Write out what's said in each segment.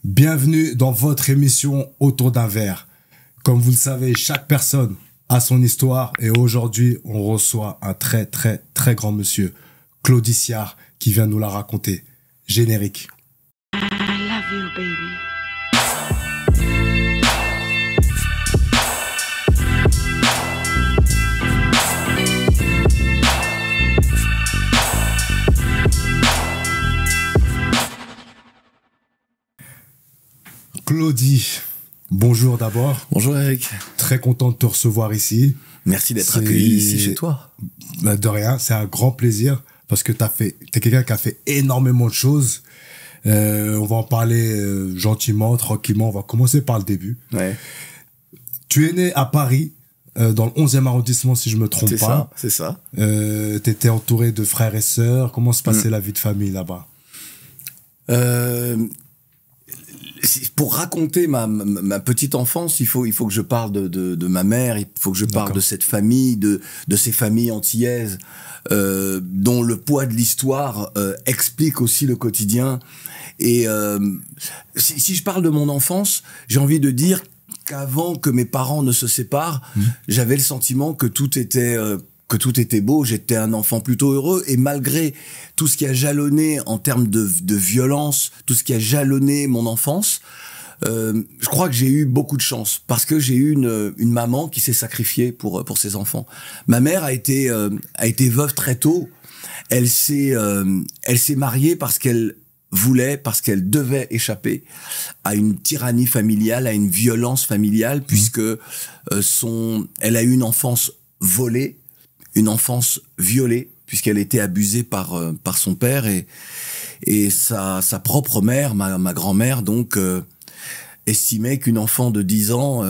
Bienvenue dans votre émission Autour d'un verre. Comme vous le savez, chaque personne a son histoire et aujourd'hui, on reçoit un très grand monsieur, Claude Issiard, qui vient nous la raconter. Générique. I love you, baby. Claudie, bonjour d'abord. Bonjour Eric. Très content de te recevoir ici. Merci d'être accueilli ici chez toi. De rien, c'est un grand plaisir parce que t'es quelqu'un qui a fait énormément de choses. On va en parler gentiment, tranquillement. On va commencer par le début. Ouais. Tu es né à Paris, dans le 11e arrondissement, si je me trompe pas. C'est ça. T'étais entouré de frères et sœurs. Comment se passait la vie de famille là-bas? Pour raconter ma petite enfance, il faut que je parle de ma mère, il faut que je parle de cette famille, de ces familles antillaises, dont le poids de l'histoire explique aussi le quotidien. Et si je parle de mon enfance, j'ai envie de dire qu'avant que mes parents ne se séparent, j'avais le sentiment que tout était beau, j'étais un enfant plutôt heureux, et malgré tout ce qui a jalonné en termes de violence, tout ce qui a jalonné mon enfance, je crois que j'ai eu beaucoup de chance, parce que j'ai eu une maman qui s'est sacrifiée pour ses enfants. Ma mère a été veuve très tôt, elle s'est mariée parce qu'elle devait échapper à une tyrannie familiale, à une violence familiale, puisque elle a eu une enfance volée, une enfance violée, puisqu'elle était abusée par son père, et sa propre mère, ma grand-mère, donc, estimait qu'une enfant de 10 ans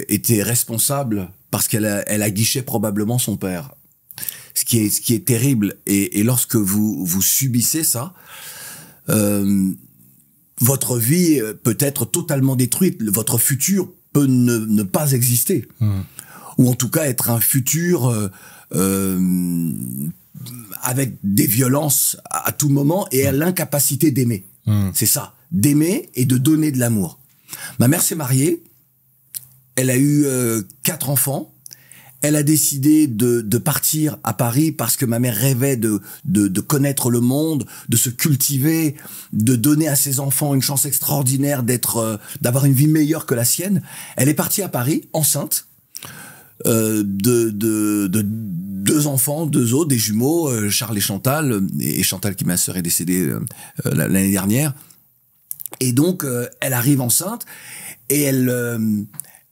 était responsable parce qu'elle aguichait probablement son père. Ce qui est terrible. Et lorsque vous subissez ça, votre vie peut être totalement détruite. Votre futur peut ne pas exister. Ou en tout cas être un futur avec des violences à tout moment et à l'incapacité d'aimer. C'est ça, d'aimer et de donner de l'amour. Ma mère s'est mariée, elle a eu 4 enfants, elle a décidé de partir à Paris parce que ma mère rêvait de connaître le monde, de se cultiver, de donner à ses enfants une chance extraordinaire d'avoir une vie meilleure que la sienne. Elle est partie à Paris, enceinte, de 2 enfants, 2 autres, des jumeaux, Charles et Chantal qui, ma sœur, est décédée l'année dernière. Et donc elle arrive enceinte et elle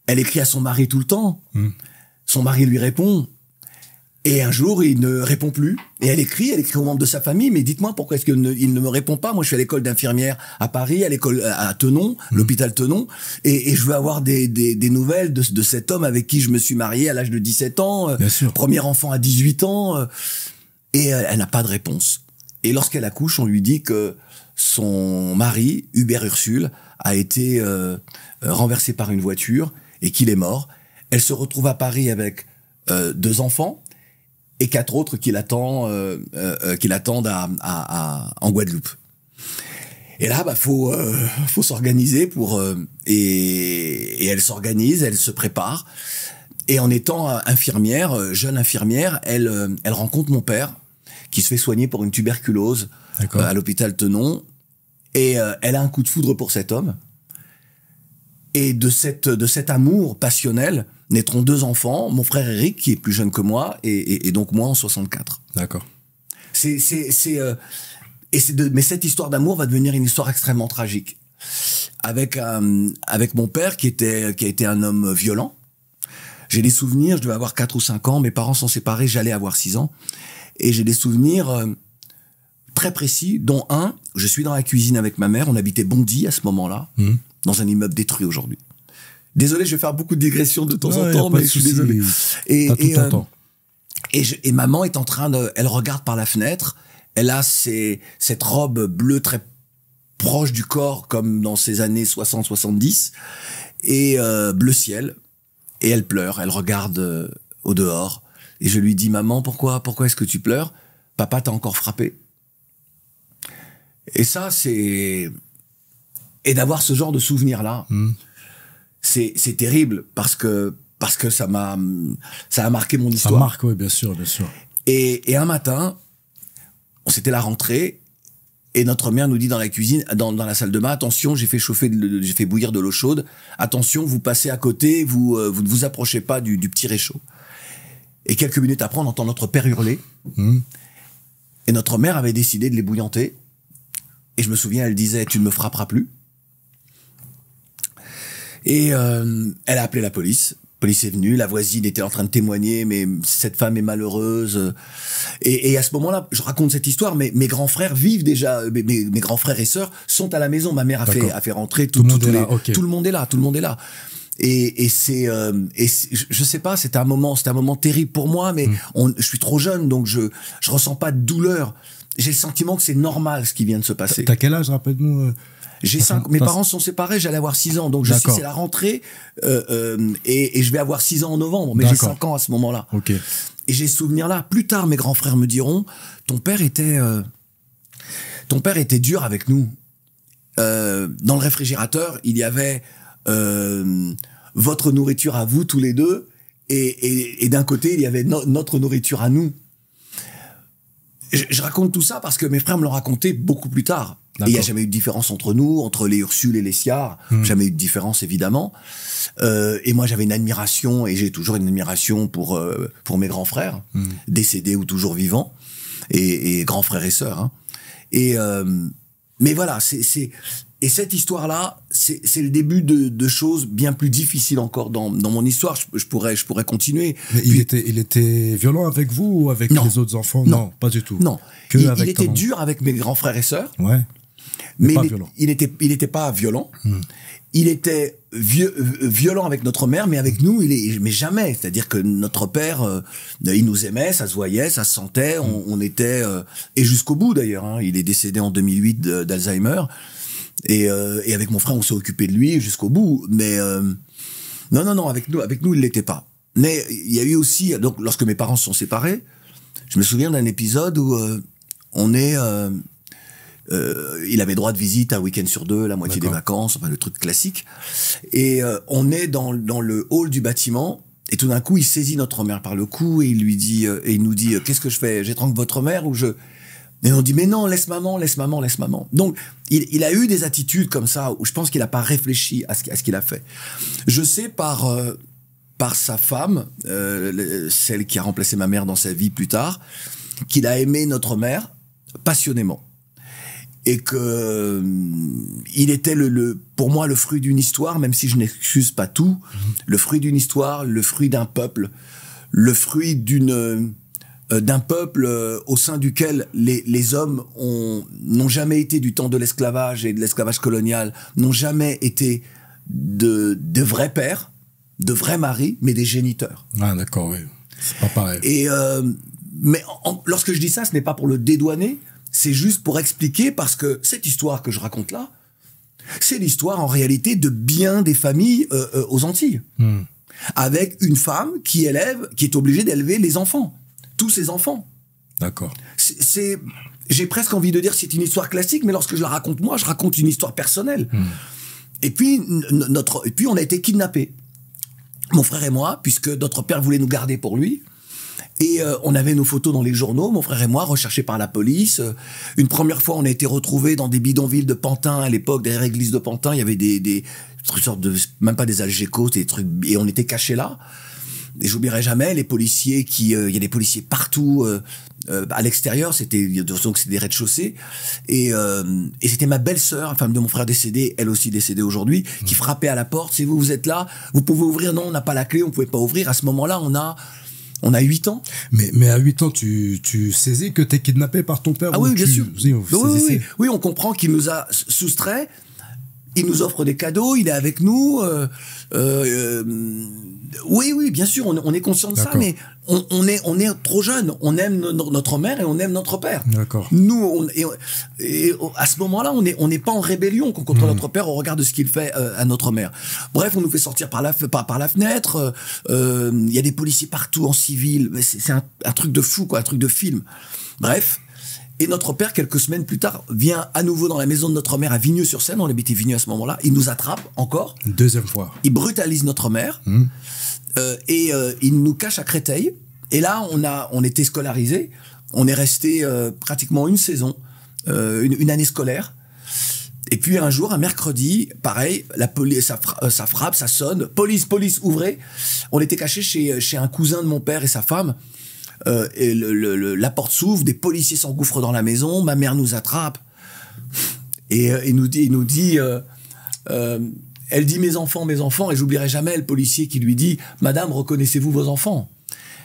écrit à son mari tout le temps. Son mari lui répond et un jour il ne répond plus et elle écrit aux membres de sa famille, mais dites-moi pourquoi est-ce qu'il ne me répond pas? Moi je suis à l'école d'infirmière à Paris, à l'école à Thonon, l'hôpital Thonon, et je veux avoir des nouvelles de cet homme avec qui je me suis marié à l'âge de 17 ans, premier enfant à 18 ans, et elle n'a pas de réponse. Et lorsqu'elle accouche, on lui dit que son mari, Hubert Ursule, a été renversé par une voiture et qu'il est mort. Elle se retrouve à Paris avec 2 enfants et 4 autres qui l'attendent en Guadeloupe. Et là, faut s'organiser et elle s'organise, elle se prépare. Et en étant infirmière, jeune infirmière, elle rencontre mon père qui se fait soigner pour une tuberculose à l'hôpital Thonon. Et elle a un coup de foudre pour cet homme. Et de cet amour passionnel naîtront 2 enfants, mon frère Eric, qui est plus jeune que moi, et donc moi en 64. D'accord. Mais cette histoire d'amour va devenir une histoire extrêmement tragique. Avec mon père, qui a été un homme violent. J'ai des souvenirs, je devais avoir 4 ou 5 ans, mes parents sont séparés, j'allais avoir 6 ans. Et j'ai des souvenirs très précis, dont un, je suis dans la cuisine avec ma mère, on habitait Bondy à ce moment-là, dans un immeuble détruit aujourd'hui. Désolé, je vais faire beaucoup de digressions de temps en temps, mais je suis désolé. Et maman est en train elle regarde par la fenêtre, elle a cette robe bleue très proche du corps, comme dans ces années 60-70, et bleu ciel, et elle pleure, elle regarde au dehors, et je lui dis, maman, pourquoi est-ce que tu pleures? Papa t'a encore frappé. Et ça, c'est Et d'avoir ce genre de souvenir-là, c'est terrible parce que ça a marqué mon histoire. Ça marque, oui, bien sûr, bien sûr. Et un matin, c'était la rentrée, et notre mère nous dit dans la cuisine, dans la salle de bain, attention, j'ai fait bouillir de l'eau chaude, attention, vous passez à côté, vous ne vous approchez pas du petit réchaud. Et quelques minutes après, on entend notre père hurler, et notre mère avait décidé de les bouillanter, et je me souviens, elle disait, tu ne me frapperas plus. Et elle a appelé la police. La police est venue, la voisine était en train de témoigner, mais cette femme est malheureuse. Et à ce moment-là, je raconte cette histoire, mais mes grands frères vivent déjà, mes grands frères et sœurs sont à la maison. Ma mère a fait rentrer tout le monde est là. Okay. Tout le monde est là, tout le monde est là. Et je sais pas, c'était un moment terrible pour moi, mais je suis trop jeune, donc je ressens pas de douleur. J'ai le sentiment que c'est normal ce qui vient de se passer. T'as quel âge, rappelle-nous? J'ai 5, mes parents sont séparés, j'allais avoir 6 ans, donc je sais c'est la rentrée, et je vais avoir 6 ans en novembre, mais j'ai 5 ans à ce moment-là. Okay. Et j'ai ce souvenir-là. Plus tard, mes grands frères me diront, ton père était dur avec nous. Dans le réfrigérateur, il y avait votre nourriture à vous tous les deux, et d'un côté, il y avait notre nourriture à nous. Je raconte tout ça parce que mes frères me l'ont raconté beaucoup plus tard. Et il n'y a jamais eu de différence entre nous, entre les Ursule et les Siard. Jamais eu de différence, évidemment. Et moi, j'avais une admiration, et j'ai toujours une admiration pour mes grands frères, décédés ou toujours vivants, et grands frères et sœurs. Hein. Mais voilà, et cette histoire-là, c'est le début de choses bien plus difficiles encore dans mon histoire. Je pourrais continuer. Mais il était violent avec vous ou avec les autres enfants? Non, pas du tout. Non, il était dur avec mes grands frères et sœurs. Ouais. Mais il était pas violent. Il était violent avec notre mère, mais avec nous, mais jamais. C'est-à-dire que notre père, il nous aimait, ça se voyait, ça se sentait, on était, et jusqu'au bout d'ailleurs. Hein, il est décédé en 2008 d'Alzheimer. Et avec mon frère, on s'est occupé de lui jusqu'au bout. Mais non, avec nous, il l'était pas. Mais il y a eu aussi, donc lorsque mes parents se sont séparés, je me souviens d'un épisode où il avait droit de visite un week-end sur 2, la moitié des vacances, enfin le truc classique. Et on est dans le hall du bâtiment, et tout d'un coup, il saisit notre mère par le cou et il lui dit, et il nous dit, qu'est-ce que je fais? J'étrangle votre mère ou je... Et on dit, mais non, laisse maman. Donc, il a eu des attitudes comme ça où je pense qu'il n'a pas réfléchi à ce qu'il a fait. Je sais par sa femme, celle qui a remplacé ma mère dans sa vie plus tard, qu'il a aimé notre mère passionnément. Et que il était pour moi le fruit d'une histoire, même si je n'excuse pas tout, le fruit d'une histoire, le fruit d'un peuple, le fruit d'un peuple au sein duquel les hommes n'ont jamais été du temps de l'esclavage et de l'esclavage colonial, n'ont jamais été de vrais pères, de vrais maris, mais des géniteurs. Ah d'accord, oui. C'est pas pareil. Et mais lorsque je dis ça, ce n'est pas pour le dédouaner, c'est juste pour expliquer, parce que cette histoire que je raconte là, c'est l'histoire en réalité de bien des familles aux Antilles. Avec une femme qui est obligée d'élever les enfants. Tous ses enfants. D'accord. J'ai presque envie de dire que c'est une histoire classique, mais lorsque je la raconte moi, je raconte une histoire personnelle. Et puis on a été kidnappés, mon frère et moi, puisque notre père voulait nous garder pour lui. Et on avait nos photos dans les journaux, mon frère et moi, recherchés par la police. Une première fois, on a été retrouvés dans des bidonvilles de Pantin, à l'époque, derrière l'église de Pantin. Il y avait des sortes de, même pas des algécos, des trucs, et on était cachés là. Et j'oublierai jamais les policiers il y a des policiers partout à l'extérieur, donc c'était des rez-de-chaussée, et c'était ma belle-sœur, femme de mon frère décédé, elle aussi décédée aujourd'hui, qui frappait à la porte. C'est vous êtes là, vous pouvez ouvrir? Non, on n'a pas la clé, on pouvait pas ouvrir. À ce moment-là, on a 8 ans. Mais à 8 ans, tu saisis que t'es kidnappé par ton père? Ah oui, bien sûr. Oui, on comprend qu'il nous a soustrait. Il nous offre des cadeaux, il est avec nous. Oui, bien sûr, on est conscient de ça, mais on est trop jeune. On aime notre mère et on aime notre père. D'accord. Nous, à ce moment-là, on n'est pas en rébellion contre notre père au regard de ce qu'il fait à notre mère. Bref, on nous fait sortir par la fenêtre. Il y a des policiers partout en civil. C'est un truc de fou, quoi, un truc de film. Bref. Et notre père, quelques semaines plus tard, vient à nouveau dans la maison de notre mère à Vigneux-sur-Seine. On habitait Vigneux à ce moment-là. Il nous attrape encore. Une deuxième fois. Il brutalise notre mère. Il nous cache à Créteil. Et là, on était scolarisés. On est resté pratiquement une saison, une année scolaire. Et puis un jour, un mercredi, pareil, la police, ça frappe, ça sonne. Police, ouvrez. On était cachés chez un cousin de mon père et sa femme. Et la porte s'ouvre, des policiers s'engouffrent dans la maison, ma mère nous attrape et il nous dit elle dit mes enfants, et j'oublierai jamais le policier qui lui dit madame, reconnaissez-vous vos enfants?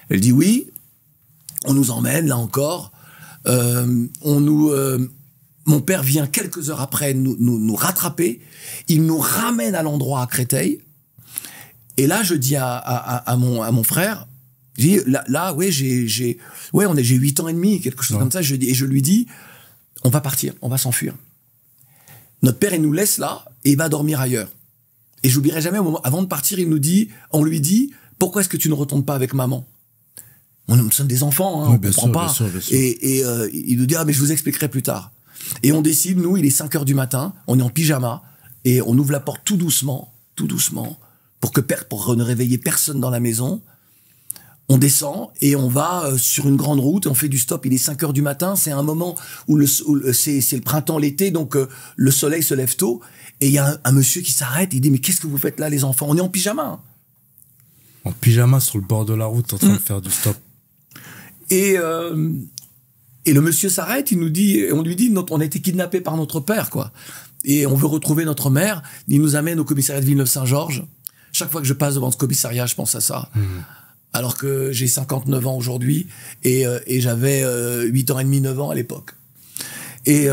Elle dit oui. On nous emmène là encore, mon père vient quelques heures après nous rattraper, il nous ramène à l'endroit à Créteil et là je dis à mon frère, j'ai ouais, j'ai 8 ans et demi, quelque chose comme ça. Je lui dis, on va partir, on va s'enfuir. Notre père, il nous laisse là et il va dormir ailleurs. Et j'oublierai jamais, au moment, avant de partir, on lui dit, pourquoi est-ce que tu ne retournes pas avec maman? Nous sommes des enfants, hein, oui, on comprend pas. Bien sûr. Et il nous dit, mais je vous expliquerai plus tard. Et on décide, nous, il est 5 heures du matin, on est en pyjama et on ouvre la porte tout doucement, pour ne réveiller personne dans la maison. On descend et on va sur une grande route et on fait du stop. Il est 5 heures du matin, c'est un moment où c'est le printemps, l'été, donc le soleil se lève tôt. Et il y a un monsieur qui s'arrête, il dit mais qu'est-ce que vous faites là les enfants? On est en pyjama. Hein. En pyjama sur le bord de la route en train de faire du stop. Et le monsieur s'arrête, on lui dit on a été kidnappés par notre père quoi. Et on veut retrouver notre mère. Il nous amène au commissariat de Villeneuve-Saint-Georges. Chaque fois que je passe devant ce commissariat, je pense à ça. Alors que j'ai 59 ans aujourd'hui et j'avais 8 ans et demi, 9 ans à l'époque. Et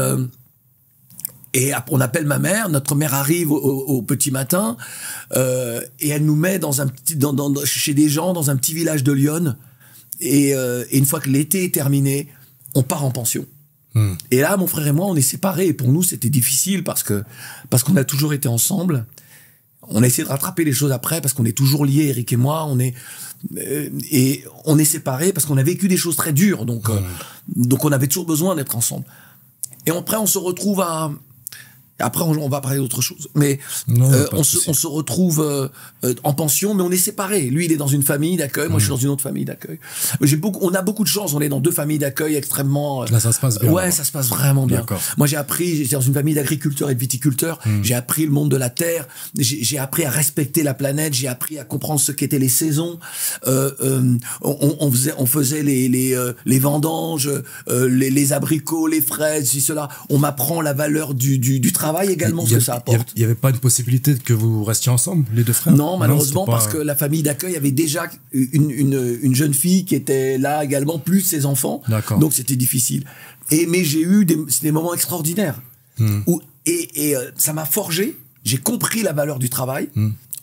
on appelle ma mère, notre mère arrive au petit matin et elle nous met chez des gens dans un petit village de Lyon et une fois que l'été est terminé, on part en pension. Et là, mon frère et moi, on est séparés et pour nous, c'était difficile parce qu'on a toujours été ensemble. On a essayé de rattraper les choses après parce qu'on est toujours liés, Eric et moi. Et on est séparés parce qu'on a vécu des choses très dures. Donc on avait toujours besoin d'être ensemble. Et après, on se retrouve Après, on va parler d'autre chose. Mais on se retrouve en pension, mais on est séparés. Lui, il est dans une famille d'accueil. Moi, je suis dans une autre famille d'accueil. On a beaucoup de chance. On est dans 2 familles d'accueil extrêmement... Là, ça se passe bien. Ouais, ça se passe vraiment bien. Moi, j'étais dans une famille d'agriculteurs et de viticulteurs. J'ai appris le monde de la terre. J'ai appris à respecter la planète. J'ai appris à comprendre ce qu'étaient les saisons. On faisait les vendanges, les abricots, les fraises, cela. On m'apprend la valeur du travail également, ce que ça apporte. Il n'y avait pas une possibilité que vous restiez ensemble, les 2 frères? Non, malheureusement, parce que la famille d'accueil avait déjà une jeune fille qui était là également, plus ses enfants. Donc c'était difficile. Mais j'ai eu des moments extraordinaires. Et ça m'a forgé. J'ai compris la valeur du travail.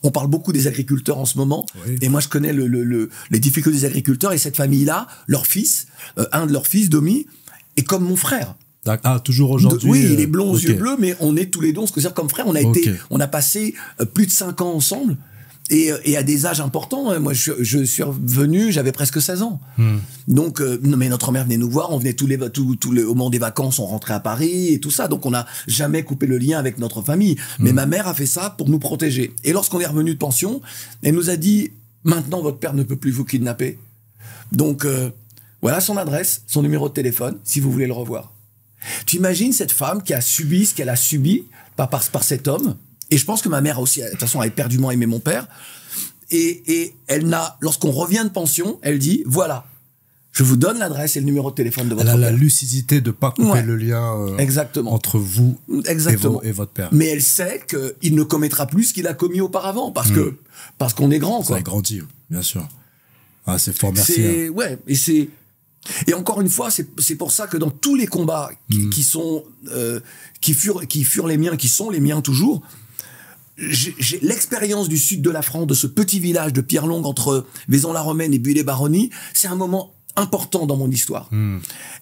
On parle beaucoup des agriculteurs en ce moment. Oui. Et moi, je connais les difficultés des agriculteurs. Et cette famille-là, leur fils, un de leurs fils, Domi, est comme mon frère. Ah, toujours aujourd'hui. Oui, il est blond aux yeux bleus, mais on est tous les deux, on se considère comme frères. On a passé plus de 5 ans ensemble et à des âges importants. Moi, je suis revenu, j'avais presque 16 ans. Donc, mais notre mère venait nous voir, on venait au moment des vacances, on rentrait à Paris et tout ça. Donc, on n'a jamais coupé le lien avec notre famille. Mais ma mère a fait ça pour nous protéger. Et lorsqu'on est revenu de pension, elle nous a dit, maintenant, votre père ne peut plus vous kidnapper. Donc, voilà son adresse, son numéro de téléphone, si vous voulez le revoir. Tu imagines cette femme qui a subi ce qu'elle a subi par cet homme. Et je pense que ma mère aussi, de toute façon, a éperdument aimé mon père. Et elle n'a, lorsqu'on revient de pension, elle dit, voilà, je vous donne l'adresse et le numéro de téléphone de votre père. Elle a la lucidité de ne pas couper le lien entre vous et votre père. Mais elle sait qu'il ne commettra plus ce qu'il a commis auparavant parce qu'on est grand. Ça a grandi, bien sûr. Ah, c'est fort, merci. Ouais, et encore une fois, c'est pour ça que dans tous les combats qui furent les miens, qui sont les miens toujours, j'ai l'expérience du sud de la France, de ce petit village de Pierre-Longue entre Vaison-la-Romaine et Buis-les-Baronnies, c'est un moment important dans mon histoire.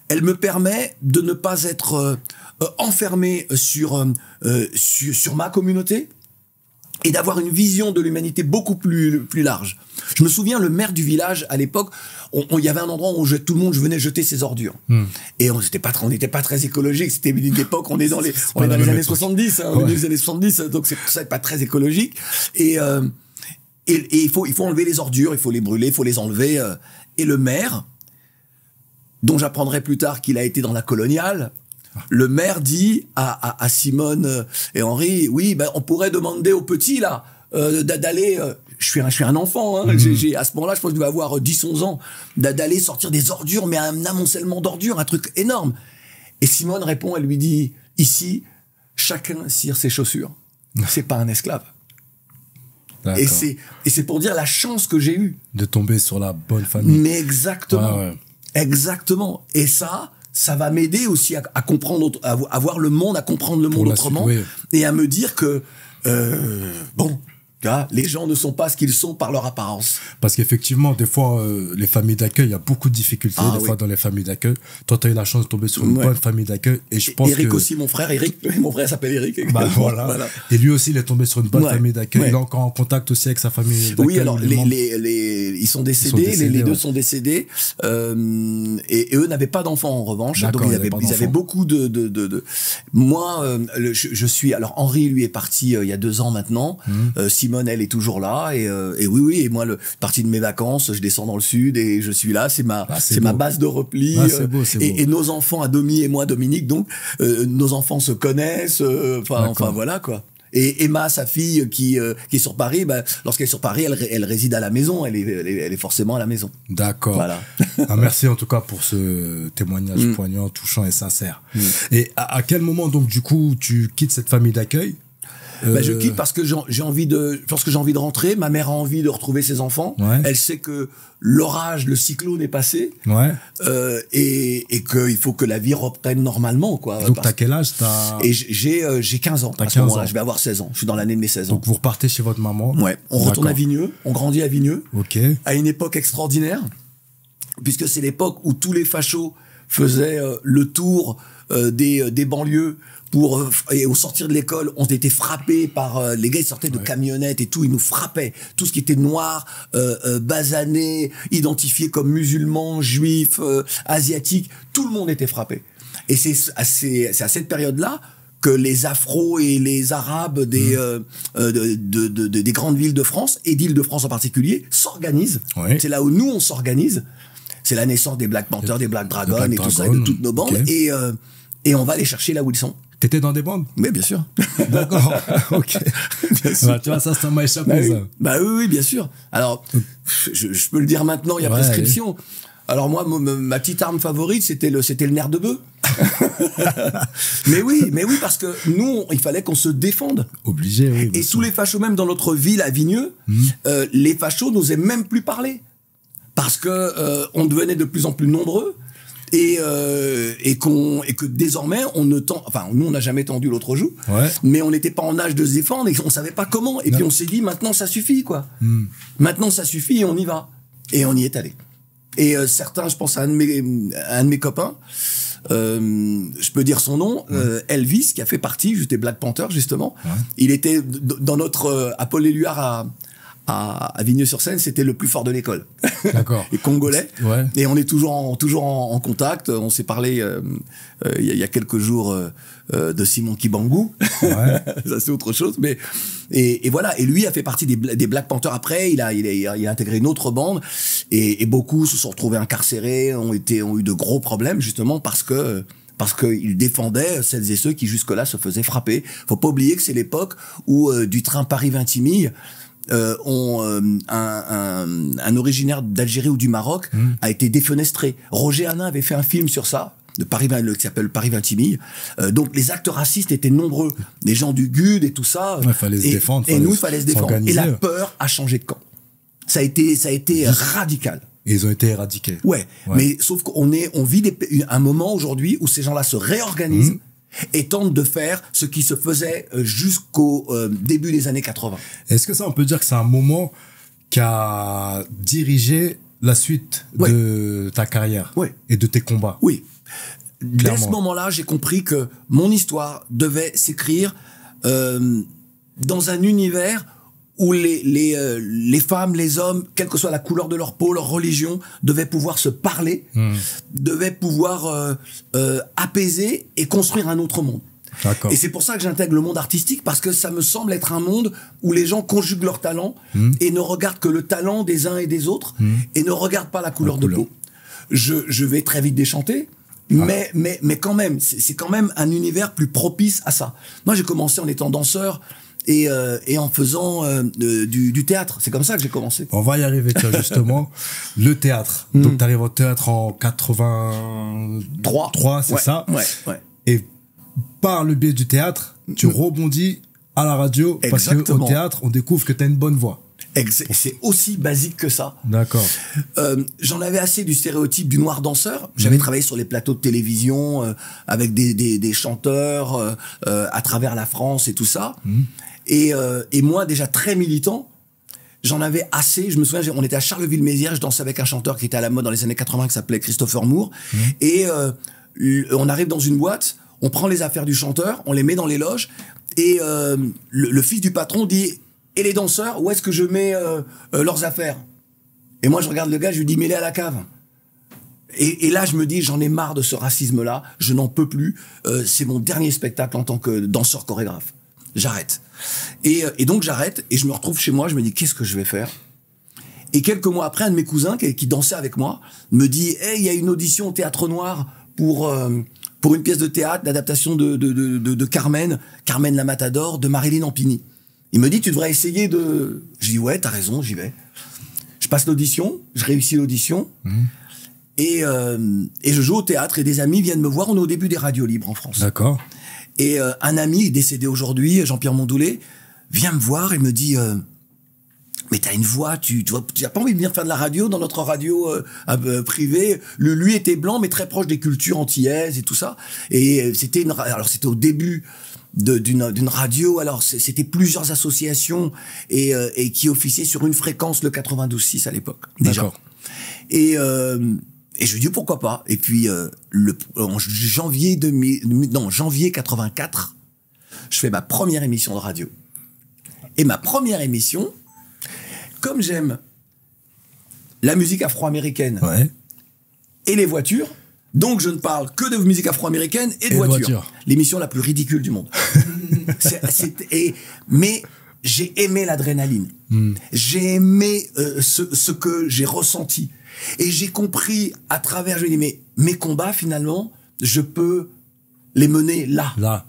Elle me permet de ne pas être enfermé sur ma communauté, et d'avoir une vision de l'humanité beaucoup plus large. Je me souviens, le maire du village, à l'époque, il y avait un endroit où tout le monde venait jeter ses ordures. Et on n'était pas très écologique. C'était une époque, on est dans les années 70, hein, on est dans les années 70, donc c'est pour ça pas très écologique. Et il faut enlever les ordures, il faut les brûler, il faut les enlever. Et le maire, dont j'apprendrai plus tard qu'il a été dans la coloniale, le maire dit à Simone et Henri, oui, ben, on pourrait demander aux petits, là, d'aller... je suis un enfant, hein, à ce moment-là, je pense que je devais avoir 10-11 ans, d'aller sortir des ordures, mais un amoncellement d'ordures, un truc énorme. Et Simone répond, elle lui dit, ici, chacun cire ses chaussures. C'est pas un esclave. Et c'est pour dire la chance que j'ai eue. De tomber sur la bonne famille. Mais exactement. Ouais. Exactement. Et ça va m'aider aussi à comprendre, à voir le monde, à comprendre le monde autrement. Suite, oui. Et à me dire que, les gens ne sont pas ce qu'ils sont par leur apparence. Parce qu'effectivement, des fois, les familles d'accueil, il y a beaucoup de difficultés fois dans les familles d'accueil. Toi, tu as eu la chance de tomber sur une bonne famille d'accueil. Et je pense Eric aussi, mon frère s'appelle Eric. Bah, voilà. Et lui aussi, il est tombé sur une bonne famille d'accueil. Il est encore en contact aussi avec sa famille d'accueil. Oui, alors ils sont décédés, les deux sont décédés. Et eux n'avaient pas d'enfants en revanche. Donc ils avaient beaucoup de... Moi, je suis... Alors Henri, lui, est parti il y a 2 ans maintenant. Simone, elle est toujours là et oui, et moi, partie de mes vacances, je descends dans le sud et je suis là, c'est ma base de repli. C'est beau. Et nos enfants, Adomi et moi, Dominique, donc nos enfants se connaissent, enfin voilà quoi. Et Emma, sa fille, qui est sur Paris, lorsqu'elle est sur Paris, elle réside à la maison, elle est forcément à la maison. D'accord. Voilà. Merci en tout cas pour ce témoignage poignant, touchant et sincère. Et à quel moment donc du coup tu quittes cette famille d'accueil? Je quitte parce que j'ai envie de rentrer. Ma mère a envie de retrouver ses enfants. Ouais. Elle sait que l'orage, le cyclone est passé. Ouais. Et qu'il faut que la vie reprenne normalement, quoi. Donc t'as quel âge Et j'ai 15 ans. À ce moment-là, je vais avoir 16 ans. Je suis dans l'année de mes 16 ans. Donc vous repartez chez votre maman. Ouais. On retourne à Vigneux. On grandit à Vigneux. Ok. À une époque extraordinaire, puisque c'est l'époque où tous les fachos faisaient le tour des banlieues. Et au sortir de l'école, on était frappés par les gars, ils sortaient de camionnettes et tout, ils nous frappaient. Tout ce qui était noir, basané, identifié comme musulman, juif, asiatique, tout le monde était frappé. Et c'est à cette période-là que les Afros et les Arabes des grandes villes de France, et d'Île-de-France en particulier, s'organisent. Ouais. C'est là où nous, on s'organise. C'est la naissance des Black Panthers, des Black Dragons et tout ça, et de toutes nos bandes. Okay. Et on va les chercher là où ils sont. T'étais dans des bandes? Mais bien sûr. D'accord. Ok. Bien sûr. Tu vois, ça m'a échappé, ça. Oui, bien sûr. Alors, je peux le dire maintenant, il y a prescription. Alors moi, ma petite arme favorite, c'était le nerf de bœuf. mais oui, parce que nous, il fallait qu'on se défende. Obligé, oui. Et tous les fachos, même dans notre ville à Vigneux, les fachos n'osaient même plus parler. Parce que on devenait de plus en plus nombreux. Et que désormais nous on n'a jamais tendu l'autre joue, mais on n'était pas en âge de se défendre et on savait pas comment. Et puis on s'est dit maintenant ça suffit quoi. Maintenant ça suffit et on y va. Et on y est allé. Et certains, je pense à un de mes copains, je peux dire son nom, Elvis, qui a fait partie, j'étais Black Panther justement. Il était dans notre à Paul Éluard à Vigneux-sur-Seine, c'était le plus fort de l'école. D'accord. Et congolais. Ouais. Et on est toujours en contact. On s'est parlé il y a quelques jours de Simon Kibangou. Ouais. Ça c'est autre chose. Mais et voilà. Et lui a fait partie des Black Panthers. Après, il a intégré une autre bande. Et beaucoup se sont retrouvés incarcérés, ont eu de gros problèmes justement parce qu'il défendait celles et ceux qui jusque-là se faisaient frapper. Faut pas oublier que c'est l'époque où du train Paris-Vintimille, un originaire d'Algérie ou du Maroc a été défenestré. Roger Hanin avait fait un film sur ça, qui s'appelle Paris-Vintimille. Donc les actes racistes étaient nombreux. Les gens du GUD et tout ça. Il fallait se défendre. Et nous, il fallait se défendre. Et la peur a changé de camp. Ça a été radical. Et ils ont été éradiqués. Ouais. Mais sauf qu'on vit un moment aujourd'hui où ces gens-là se réorganisent et tentent de faire ce qui se faisait jusqu'au début des années 80. Est-ce que ça, on peut dire que c'est un moment qui a dirigé la suite de ta carrière et de tes combats? Oui. Dès ce moment-là, j'ai compris que mon histoire devait s'écrire dans un univers où les femmes, les hommes, quelle que soit la couleur de leur peau, leur religion, devaient pouvoir se parler, devaient pouvoir apaiser et construire un autre monde. Et c'est pour ça que j'intègre le monde artistique, parce que ça me semble être un monde où les gens conjuguent leurs talents et ne regardent que le talent des uns et des autres et ne regardent pas la couleur de peau. Je vais très vite déchanter, mais quand même, c'est quand même un univers plus propice à ça. Moi, j'ai commencé en étant danseur et en faisant du théâtre. C'est comme ça que j'ai commencé. On va y arriver, tiens, justement. Le théâtre. Donc, tu arrives au théâtre en 83, c'est ça? Ouais. Et par le biais du théâtre, tu rebondis à la radio. Exactement. Parce qu'au théâtre, on découvre que tu as une bonne voix. C'est aussi basique que ça. D'accord. J'en avais assez du stéréotype du noir danseur. J'avais travaillé sur les plateaux de télévision avec des chanteurs à travers la France et tout ça. Et moi, déjà très militant, j'en avais assez. Je me souviens, on était à Charleville-Mézières, je dansais avec un chanteur qui était à la mode dans les années 80 qui s'appelait Christopher Moore. Et on arrive dans une boîte, on prend les affaires du chanteur, on les met dans les loges, et le fils du patron dit: et les danseurs, où est-ce que je mets leurs affaires? Et moi, je regarde le gars, je lui dis: mets-les à la cave. Et là, je me dis, j'en ai marre de ce racisme-là, je n'en peux plus, c'est mon dernier spectacle en tant que danseur chorégraphe. J'arrête. Et donc, j'arrête, et je me retrouve chez moi, je me dis: qu'est-ce que je vais faire? Et quelques mois après, un de mes cousins qui dansait avec moi me dit: hey, il y a une audition au Théâtre Noir pour une pièce de théâtre d'adaptation de Carmen la Matador, de Marilyn Ampini. Il me dit: tu devrais essayer de... Je dis: ouais, t'as raison, j'y vais. Je passe l'audition, je réussis l'audition, et je joue au théâtre, et des amis viennent me voir. On est au début des radios libres en France. D'accord. Et un ami est décédé aujourd'hui, Jean-Pierre Mondoulet, vient me voir et me dit: mais t'as une voix, tu as pas envie de venir faire de la radio dans notre radio privée? Lui était blanc, mais très proche des cultures antillaises et tout ça. Et c'était c'était au début d'une radio. Alors c'était plusieurs associations et qui officiaient sur une fréquence, le 92.6 à l'époque déjà. Et je lui dis: pourquoi pas. Et puis en janvier 84, je fais ma première émission de radio. Et ma première émission, comme j'aime la musique afro-américaine et les voitures, donc je ne parle que de musique afro-américaine et de voitures. L'émission la plus ridicule du monde. Mais j'ai aimé l'adrénaline. J'ai aimé ce que j'ai ressenti. Et j'ai compris à travers, je me dis: mais mes combats, finalement, je peux les mener là. Là,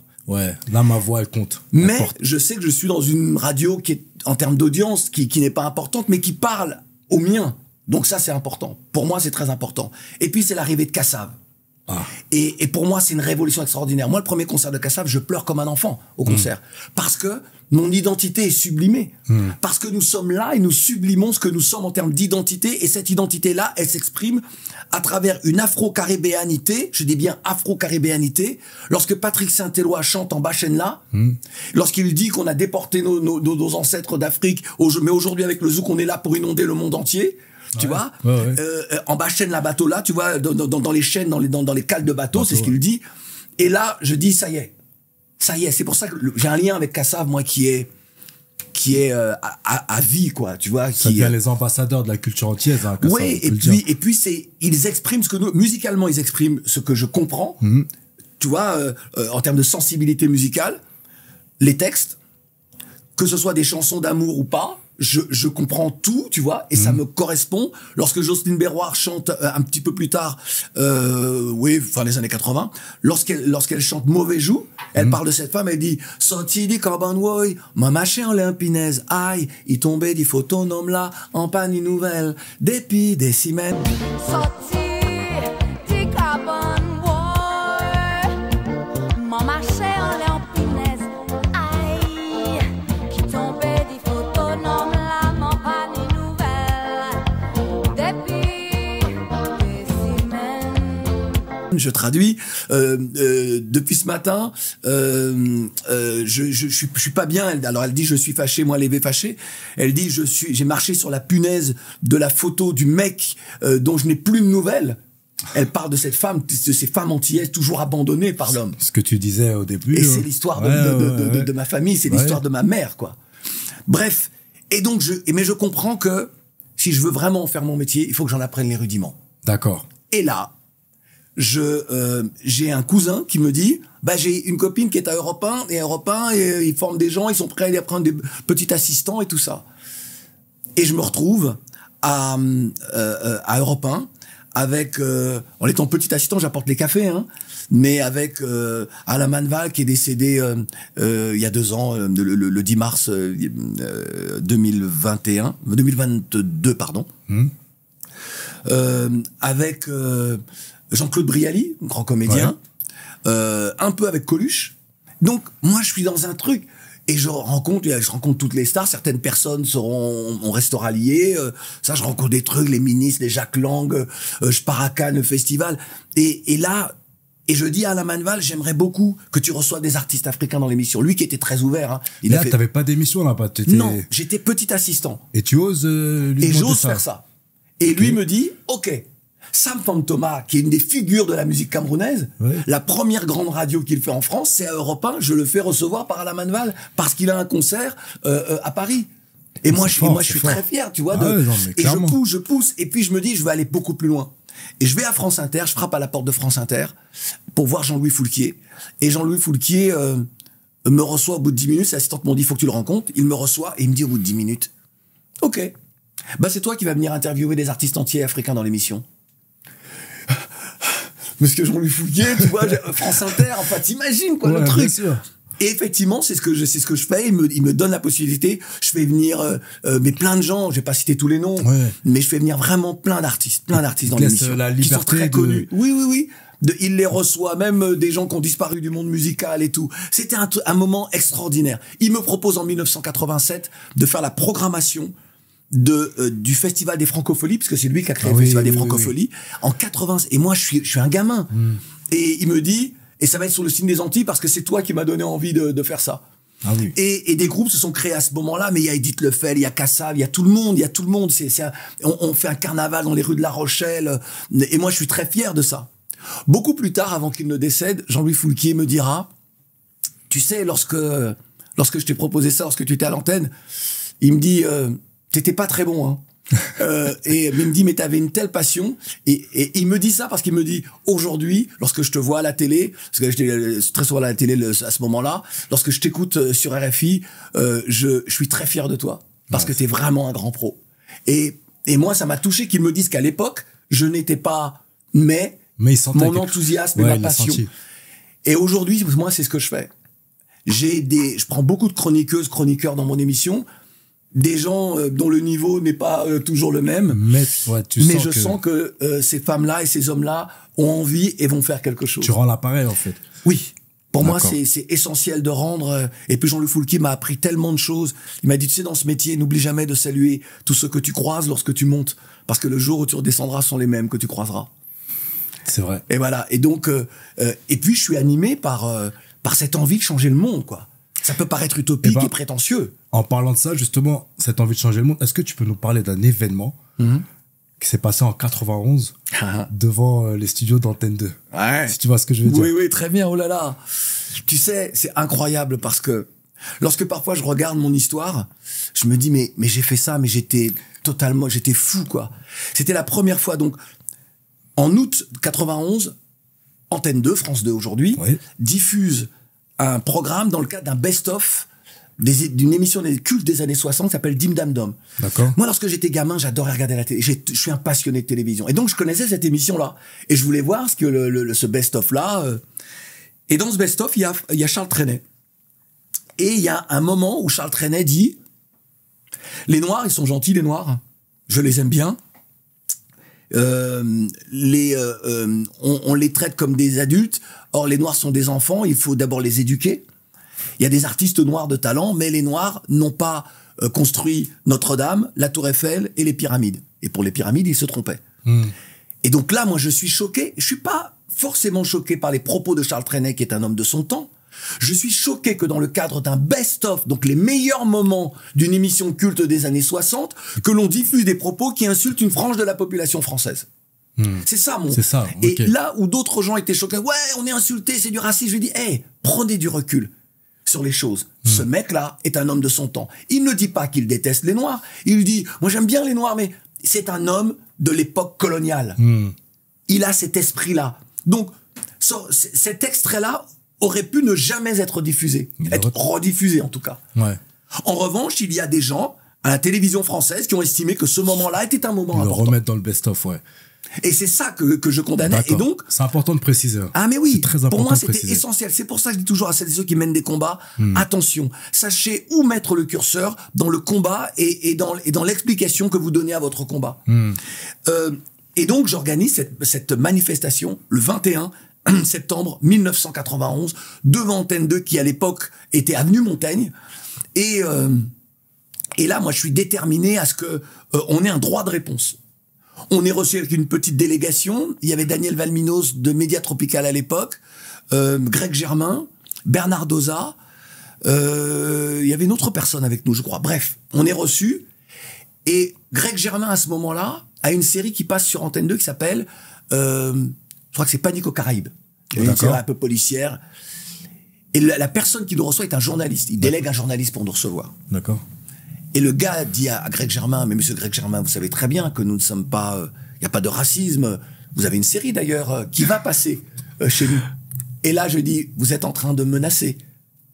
ma voix, elle compte. Mais je sais que je suis dans une radio qui est, en termes d'audience, qui n'est pas importante, mais qui parle au mien. Donc ça, c'est important. Pour moi, c'est très important. Et puis, c'est l'arrivée de Kassav. Et pour moi, c'est une révolution extraordinaire. Moi, le premier concert de Kassav, je pleure comme un enfant au concert. Parce que mon identité est sublimée. Parce que nous sommes là et nous sublimons ce que nous sommes en termes d'identité. Et cette identité-là, elle s'exprime à travers une afro-caribéanité. Je dis bien afro-caribéanité. Lorsque Patrick Saint-Éloi chante en Bachenla, lorsqu'il dit qu'on a déporté nos ancêtres d'Afrique, mais aujourd'hui avec le zouk, on est là pour inonder le monde entier. Tu vois, en bas chaîne la bateau là, tu vois, dans les chaînes, dans les cales de bateau, c'est ce qu'il dit. Et là, je dis: ça y est. C'est pour ça que j'ai un lien avec Kassav, moi, qui est à vie, quoi. Tu vois, ça devient les ambassadeurs de la culture antillaise. Hein, oui, et puis ils expriment musicalement, ils expriment ce que je comprends. Tu vois, en termes de sensibilité musicale, les textes, que ce soit des chansons d'amour ou pas. Je comprends tout, tu vois, et ça me correspond. Lorsque Jocelyne Berroir chante un petit peu plus tard, fin les années 80, lorsqu'elle chante Mauvais Joug, elle parle de cette femme, elle dit: sorti di Corbanwoy, ma machin en limpinaise, aïe, il tombait des photos nom là, en panne nouvelle, depuis des semaines. Sorti di Corbanwoy, ma machin en limpinaise, aïe, qui tombait des photos nom là. Je traduis depuis ce matin. Je suis pas bien. Alors elle dit: je suis fâché, moi levé fâché. Elle dit: j'ai marché sur la punaise de la photo du mec dont je n'ai plus de nouvelles. Elle parle de cette femme, de ces femmes antillaises toujours abandonnées par l'homme. Ce que tu disais au début. Et c'est l'histoire de ma famille, c'est l'histoire de ma mère, quoi. Bref. Et donc, mais je comprends que si je veux vraiment faire mon métier, il faut que j'en apprenne les rudiments. D'accord. Et là, j'ai un cousin qui me dit, j'ai une copine qui est à Europe 1, et Europe 1, et ils forment des gens, ils sont prêts à prendre des petits assistants et tout ça. Et je me retrouve à Europe 1, avec, en étant petit assistant, j'apporte les cafés, hein, mais avec Alain Manval qui est décédé il y a 2 ans, le 10 mars 2022, pardon. Avec Jean-Claude Brialy, grand comédien, un peu avec Coluche. Donc, moi, je suis dans un truc... Et je rencontre toutes les stars. Certaines personnes on restera liées. Ça, je rencontre des trucs, les ministres, les Jacques Lang. Je pars à Cannes, le festival. Et là, je dis à Alain Manval, j'aimerais beaucoup que tu reçoives des artistes africains dans l'émission. Lui qui était très ouvert. Hein. Là, t'avais pas d'émission là, pas. Non, j'étais petit assistant. Et tu oses lui Et j'ose ça. faire ça. Et lui me dit, OK. Sam Fantoma, qui est une des figures de la musique camerounaise, la première grande radio qu'il fait en France, c'est à Europe 1. Je le fais recevoir par Alain Manval parce qu'il a un concert à Paris. Et moi, je suis très fier, tu vois. Et je pousse. Et puis je me dis, je vais aller beaucoup plus loin. Et je vais à France Inter, je frappe à la porte de France Inter pour voir Jean-Louis Foulquier. Et Jean-Louis Foulquier me reçoit au bout de 10 minutes. L'assistante m'ont dit, il faut que tu le rencontres. Il me reçoit et il me dit au bout de 10 minutes, OK, c'est toi qui vas venir interviewer des artistes entiers africains dans l'émission. Monsieur Jean-Louis Foulquier, tu vois, France Inter, enfin, t'imagines, quoi, le truc. Et effectivement, c'est ce que je fais. Il me donne la possibilité. Je fais venir, mais plein de gens. Je vais pas citer tous les noms, mais je fais venir vraiment plein d'artistes dans l'émission. Qui sont très connus. Oui. Il les reçoit, même des gens qui ont disparu du monde musical et tout. C'était un moment extraordinaire. Il me propose en 1987 de faire la programmation du Festival des Francopholies, parce que c'est lui qui a créé le Festival des Francopholies, en 80, et moi je suis un gamin. Et il me dit, et ça va être sur le signe des Antilles, parce que c'est toi qui m'as donné envie de faire ça. Et des groupes se sont créés à ce moment-là, mais il y a Edith Lefel, il y a Kassav, il y a tout le monde. On fait un carnaval dans les rues de La Rochelle, et moi je suis très fier de ça. Beaucoup plus tard, avant qu'il ne décède, Jean-Louis Foulquier me dira, tu sais, lorsque je t'ai proposé ça, lorsque tu étais à l'antenne, il me dit, t'étais pas très bon, hein. Mais il me dit, mais t'avais une telle passion. Et il me dit ça parce qu'il me dit, aujourd'hui, lorsque je te vois à la télé, parce que j'étais très souvent à la télé à ce moment-là, lorsque je t'écoute sur RFI, je suis très fier de toi. Parce que t'es vraiment un grand pro. Et moi, ça m'a touché qu'il me dise qu'à l'époque, je n'étais pas, mais mon enthousiasme et ma passion. Et aujourd'hui, moi, c'est ce que je fais. Je prends beaucoup de chroniqueurs dans mon émission, des gens dont le niveau n'est pas toujours le même, mais je sens que ces femmes-là et ces hommes-là ont envie et vont faire quelque chose. Tu rends l'appareil, en fait. Oui. Pour moi, c'est essentiel de rendre. Et puis Jean-Louis Foulquier m'a appris tellement de choses. Il m'a dit, tu sais, dans ce métier, n'oublie jamais de saluer tous ceux que tu croises lorsque tu montes, parce que le jour où tu redescendras sont les mêmes que tu croiseras. C'est vrai. Et voilà. Et donc, et puis je suis animé par cette envie de changer le monde, quoi. Ça peut paraître utopique et prétentieux. En parlant de ça, justement, cette envie de changer le monde, est-ce que tu peux nous parler d'un événement qui s'est passé en 91 devant les studios d'Antenne 2? Si tu vois ce que je veux dire. Oui, très bien. Oh là là. Tu sais, c'est incroyable parce que lorsque parfois je regarde mon histoire, je me dis, mais j'ai fait ça, mais j'étais fou, quoi. C'était la première fois, donc, en août 91, Antenne 2, France 2 aujourd'hui, diffuse un programme dans le cadre d'un best-of d'une émission des cultes des années 60 qui s'appelle Dim Dam Dom. D'accord. Moi, lorsque j'étais gamin, j'adorais regarder la télé. Je suis un passionné de télévision. Et donc, je connaissais cette émission-là. Et je voulais voir ce ce best-of-là. Et dans ce best-of, il y a Charles Trenet. Et il y a un moment où Charles Trenet dit, les Noirs, ils sont gentils, les Noirs. Je les aime bien. On les traite comme des adultes. Or, les Noirs sont des enfants, il faut d'abord les éduquer. Il y a des artistes noirs de talent, mais les Noirs n'ont pas construit Notre-Dame, la Tour Eiffel et les pyramides. Et pour les pyramides, ils se trompaient. Et donc là, moi, je suis choqué. Je suis pas forcément choqué par les propos de Charles Trenet, qui est un homme de son temps. Je suis choqué que dans le cadre d'un best-of, donc les meilleurs moments d'une émission culte des années 60, que l'on diffuse des propos qui insultent une frange de la population française. C'est ça, mon. C'est ça, Et ok. là où d'autres gens étaient choqués, ouais, on est insulté, c'est du racisme, je lui dis, hey, prenez du recul sur les choses. Ce mec-là est un homme de son temps. Il ne dit pas qu'il déteste les Noirs. Il dit, moi j'aime bien les Noirs, mais c'est un homme de l'époque coloniale. Il a cet esprit-là. Donc, cet extrait-là aurait pu ne jamais être diffusé. Être rediffusé, en tout cas. Ouais. En revanche, il y a des gens à la télévision française qui ont estimé que ce moment-là était un moment Le important. remettre dans le best-of, ouais. Et c'est ça que je condamnais. Et D'accord. donc, C'est important de préciser. ah mais oui, C'est très important pour moi de c'était préciser. essentiel. C'est pour ça que je dis toujours à celles et ceux qui mènent des combats, attention, sachez où mettre le curseur dans le combat et dans l'explication que vous donnez à votre combat. Et donc j'organise cette manifestation le 21 septembre 1991 devant Antenne 2 qui à l'époque était avenue Montaigne. Et là, moi, je suis déterminé à ce que on ait un droit de réponse. On est reçu avec une petite délégation. Il y avait Daniel Valminos de Média Tropical à l'époque, Greg Germain, Bernard Doza. Il y avait une autre personne avec nous, je crois. Bref, on est reçu. Et Greg Germain, à ce moment-là, a une série qui passe sur Antenne 2 qui s'appelle, je crois que c'est Panique aux Caraïbes. Une série un peu policière. Et la personne qui nous reçoit est un journaliste. Il délègue un journaliste pour nous recevoir. D'accord. Et le gars dit à Greg Germain, mais monsieur Greg Germain, vous savez très bien que nous ne sommes pas, il n'y a pas de racisme. Vous avez une série d'ailleurs qui va passer chez nous. Et là, je dis, vous êtes en train de menacer.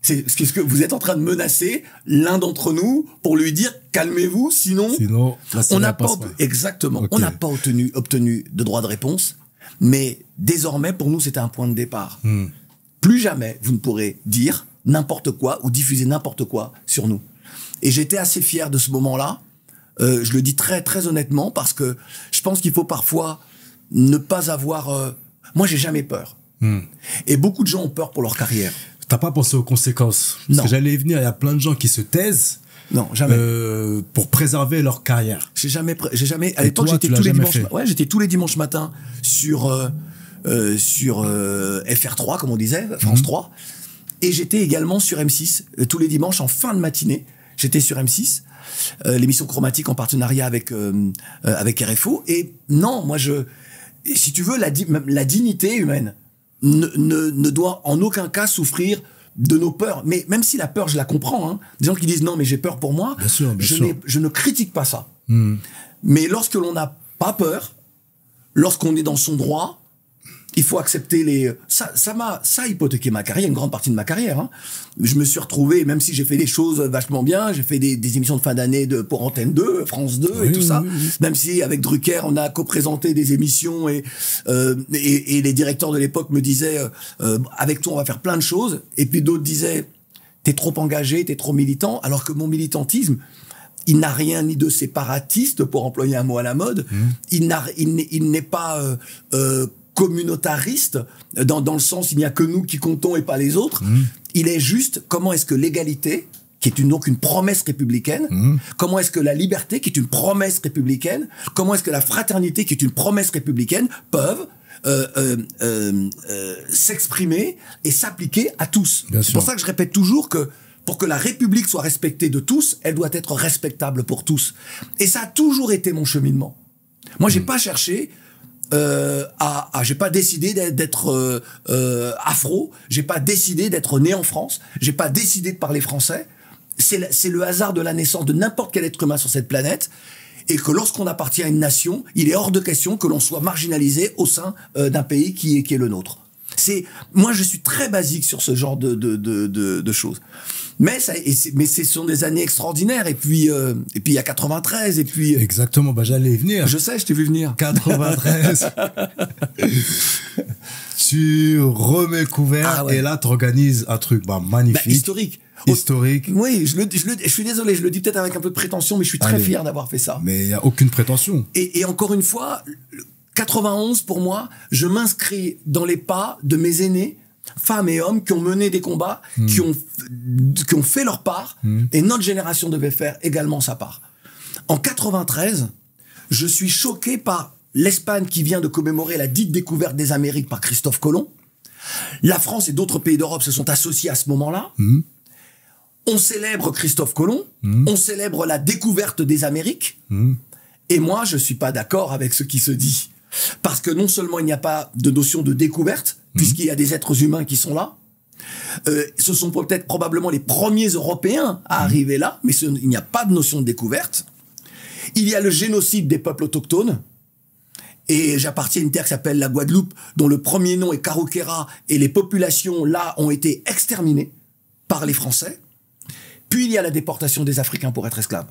C'est ce que vous êtes en train de menacer l'un d'entre nous pour lui dire, calmez-vous, sinon là, on n'a pas, exactement, Okay. on n'a pas obtenu de droit de réponse. Mais désormais, pour nous, c'était un point de départ. Plus jamais vous ne pourrez dire n'importe quoi ou diffuser n'importe quoi sur nous. Et j'étais assez fier de ce moment-là. Je le dis très très honnêtement parce que je pense qu'il faut parfois ne pas avoir. Moi, j'ai jamais peur. Et beaucoup de gens ont peur pour leur carrière. T'as pas pensé aux conséquences? Parce Non. que j'allais y venir. Il y a plein de gens qui se taisent. Non, jamais. Pour préserver leur carrière. J'ai jamais. À Et l'époque, toi, j'étais tu l'as tous les jamais dimanches. fait. Ouais, j'étais tous les dimanches matins sur FR3, comme on disait, France 3. Et j'étais également sur M6 tous les dimanches en fin de matinée. J'étais sur M6, l'émission Chromatique en partenariat avec RFO. Et non, moi si tu veux, la dignité humaine ne doit en aucun cas souffrir de nos peurs. Mais même si la peur, je la comprends, hein, des gens qui disent non, mais j'ai peur pour moi, Bien sûr, bien sûr. je ne critique pas ça. Mais lorsque l'on n'a pas peur, lorsqu'on est dans son droit, il faut accepter ça a hypothéqué ma carrière, une grande partie de ma carrière. Hein. Je me suis retrouvé, même si j'ai fait des choses vachement bien, j'ai fait des émissions de fin d'année pour Antenne 2, France 2 et tout ça. Oui. Même si avec Drucker, on a co-présenté des émissions et les directeurs de l'époque me disaient avec toi, on va faire plein de choses. Et puis d'autres disaient, t'es trop engagé, t'es trop militant, alors que mon militantisme, il n'a rien ni de séparatiste, pour employer un mot à la mode. Il n'est pas communautariste, dans le sens il n'y a que nous qui comptons et pas les autres. Il est juste comment est-ce que l'égalité, qui est donc une promesse républicaine, comment est-ce que la liberté, qui est une promesse républicaine, comment est-ce que la fraternité, qui est une promesse républicaine, peuvent s'exprimer et s'appliquer à tous. C'est pour ça que je répète toujours que pour que la République soit respectée de tous, elle doit être respectable pour tous. Et ça a toujours été mon cheminement. Moi, j'ai pas cherché j'ai pas décidé d'être afro, j'ai pas décidé d'être né en France, j'ai pas décidé de parler français. C'est le hasard de la naissance de n'importe quel être humain sur cette planète. Et que lorsqu'on appartient à une nation, il est hors de question que l'on soit marginalisé au sein d'un pays qui est le nôtre. Moi, je suis très basique sur ce genre de choses. Mais ce sont des années extraordinaires. Et puis il y a 93. Et puis exactement. Bah j'allais y venir. Je sais, je t'ai vu venir. 93. Tu remets couvert et là tu organises un truc magnifique, historique. Oui, je suis désolé, je le dis peut-être avec un peu de prétention, mais je suis très fier d'avoir fait ça. Mais il y a aucune prétention. Et encore une fois, 91 pour moi, je m'inscris dans les pas de mes aînés, femmes et hommes qui ont mené des combats, qui ont fait leur part, et notre génération devait faire également sa part. En 93, je suis choqué par l'Espagne qui vient de commémorer la dite découverte des Amériques par Christophe Colomb. La France et d'autres pays d'Europe se sont associés à ce moment-là. On célèbre Christophe Colomb, on célèbre la découverte des Amériques. Et moi, je suis pas d'accord avec ce qui se dit. Parce que non seulement il n'y a pas de notion de découverte, puisqu'il y a des êtres humains qui sont là, ce sont peut-être probablement les premiers Européens à arriver là, mais il n'y a pas de notion de découverte. Il y a le génocide des peuples autochtones, et j'appartiens à une terre qui s'appelle la Guadeloupe, dont le premier nom est Karoukéra, et les populations là ont été exterminées par les Français. Puis il y a la déportation des Africains pour être esclaves.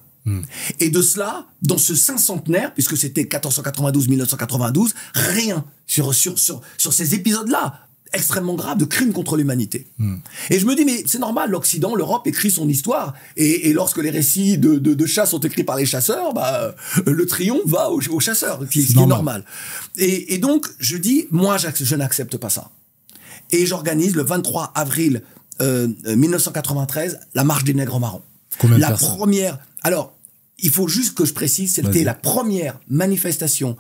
Et de cela, dans ce cinquantenaire, puisque c'était 1492-1992, rien sur ces épisodes-là extrêmement graves de crimes contre l'humanité. Et je me dis, mais c'est normal, l'Occident, l'Europe écrit son histoire, et lorsque les récits de chasse sont écrits par les chasseurs, le triomphe va aux chasseurs, ce qui est normal. Et donc, je dis, moi, je n'accepte pas ça. Et j'organise le 23 avril 1993 la marche des nègres marrons. Combien de la personnes? Première. Alors, il faut juste que je précise, c'était la première manifestation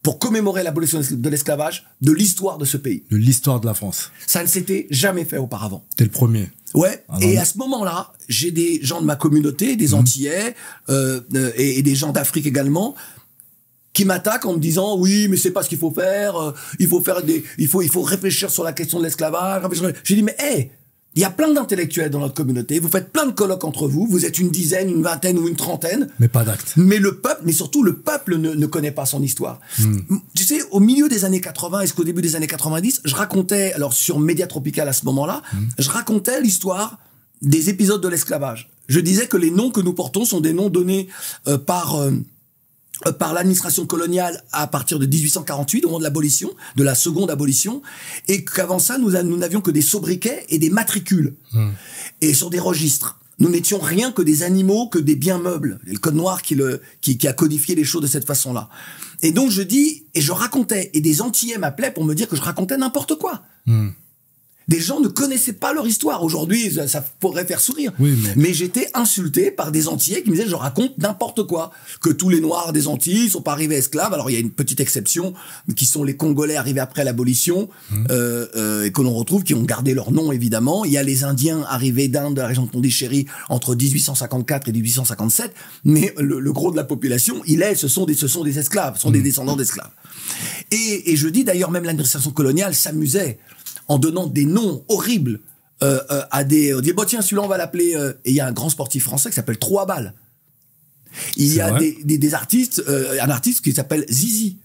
pour commémorer l'abolition de l'esclavage de l'histoire de ce pays. De l'histoire de la France. Ça ne s'était jamais fait auparavant. T'es le premier. Ouais. Et à ce moment-là, j'ai des gens de ma communauté, des Antillais et des gens d'Afrique également, qui m'attaquent en me disant oui, mais c'est pas ce qu'il faut faire. Il faut réfléchir sur la question de l'esclavage. J'ai dit mais il y a plein d'intellectuels dans notre communauté. Vous faites plein de colloques entre vous. Vous êtes une dizaine, une vingtaine ou une trentaine. Mais pas d'actes. Mais le peuple, mais surtout le peuple ne connaît pas son histoire. Tu sais, au milieu des années 80 et jusqu'au début des années 90, je racontais, alors sur Média Tropical à ce moment-là, je racontais l'histoire des épisodes de l'esclavage. Je disais que les noms que nous portons sont des noms donnés par l'administration coloniale à partir de 1848, au moment de l'abolition, de la seconde abolition, et qu'avant ça, nous n'avions que des sobriquets et des matricules, et sur des registres. Nous n'étions rien que des animaux, que des biens meubles. Et le Code noir qui a codifié les choses de cette façon-là. Et donc je dis, et je racontais, et des Antillais m'appelaient pour me dire que je racontais n'importe quoi. Des gens ne connaissaient pas leur histoire. Aujourd'hui, ça pourrait faire sourire. Oui, mais j'étais insulté par des Antillais qui me disaient, je raconte n'importe quoi. Que tous les Noirs des Antilles sont pas arrivés esclaves. Alors, il y a une petite exception, qui sont les Congolais arrivés après l'abolition, et que l'on retrouve, qui ont gardé leur nom, évidemment. Il y a les Indiens arrivés d'Inde, de la région de Pondichéry, entre 1854 et 1857. Mais le gros de la population, ce sont des esclaves, sont des descendants d'esclaves. Et je dis, d'ailleurs, même l'administration coloniale s'amusait en donnant des noms horribles à des... On dit, bon tiens, celui-là on va l'appeler... et il y a un grand sportif français qui s'appelle Trois-Balles. Il y a des artistes, un artiste qui s'appelle Zizi.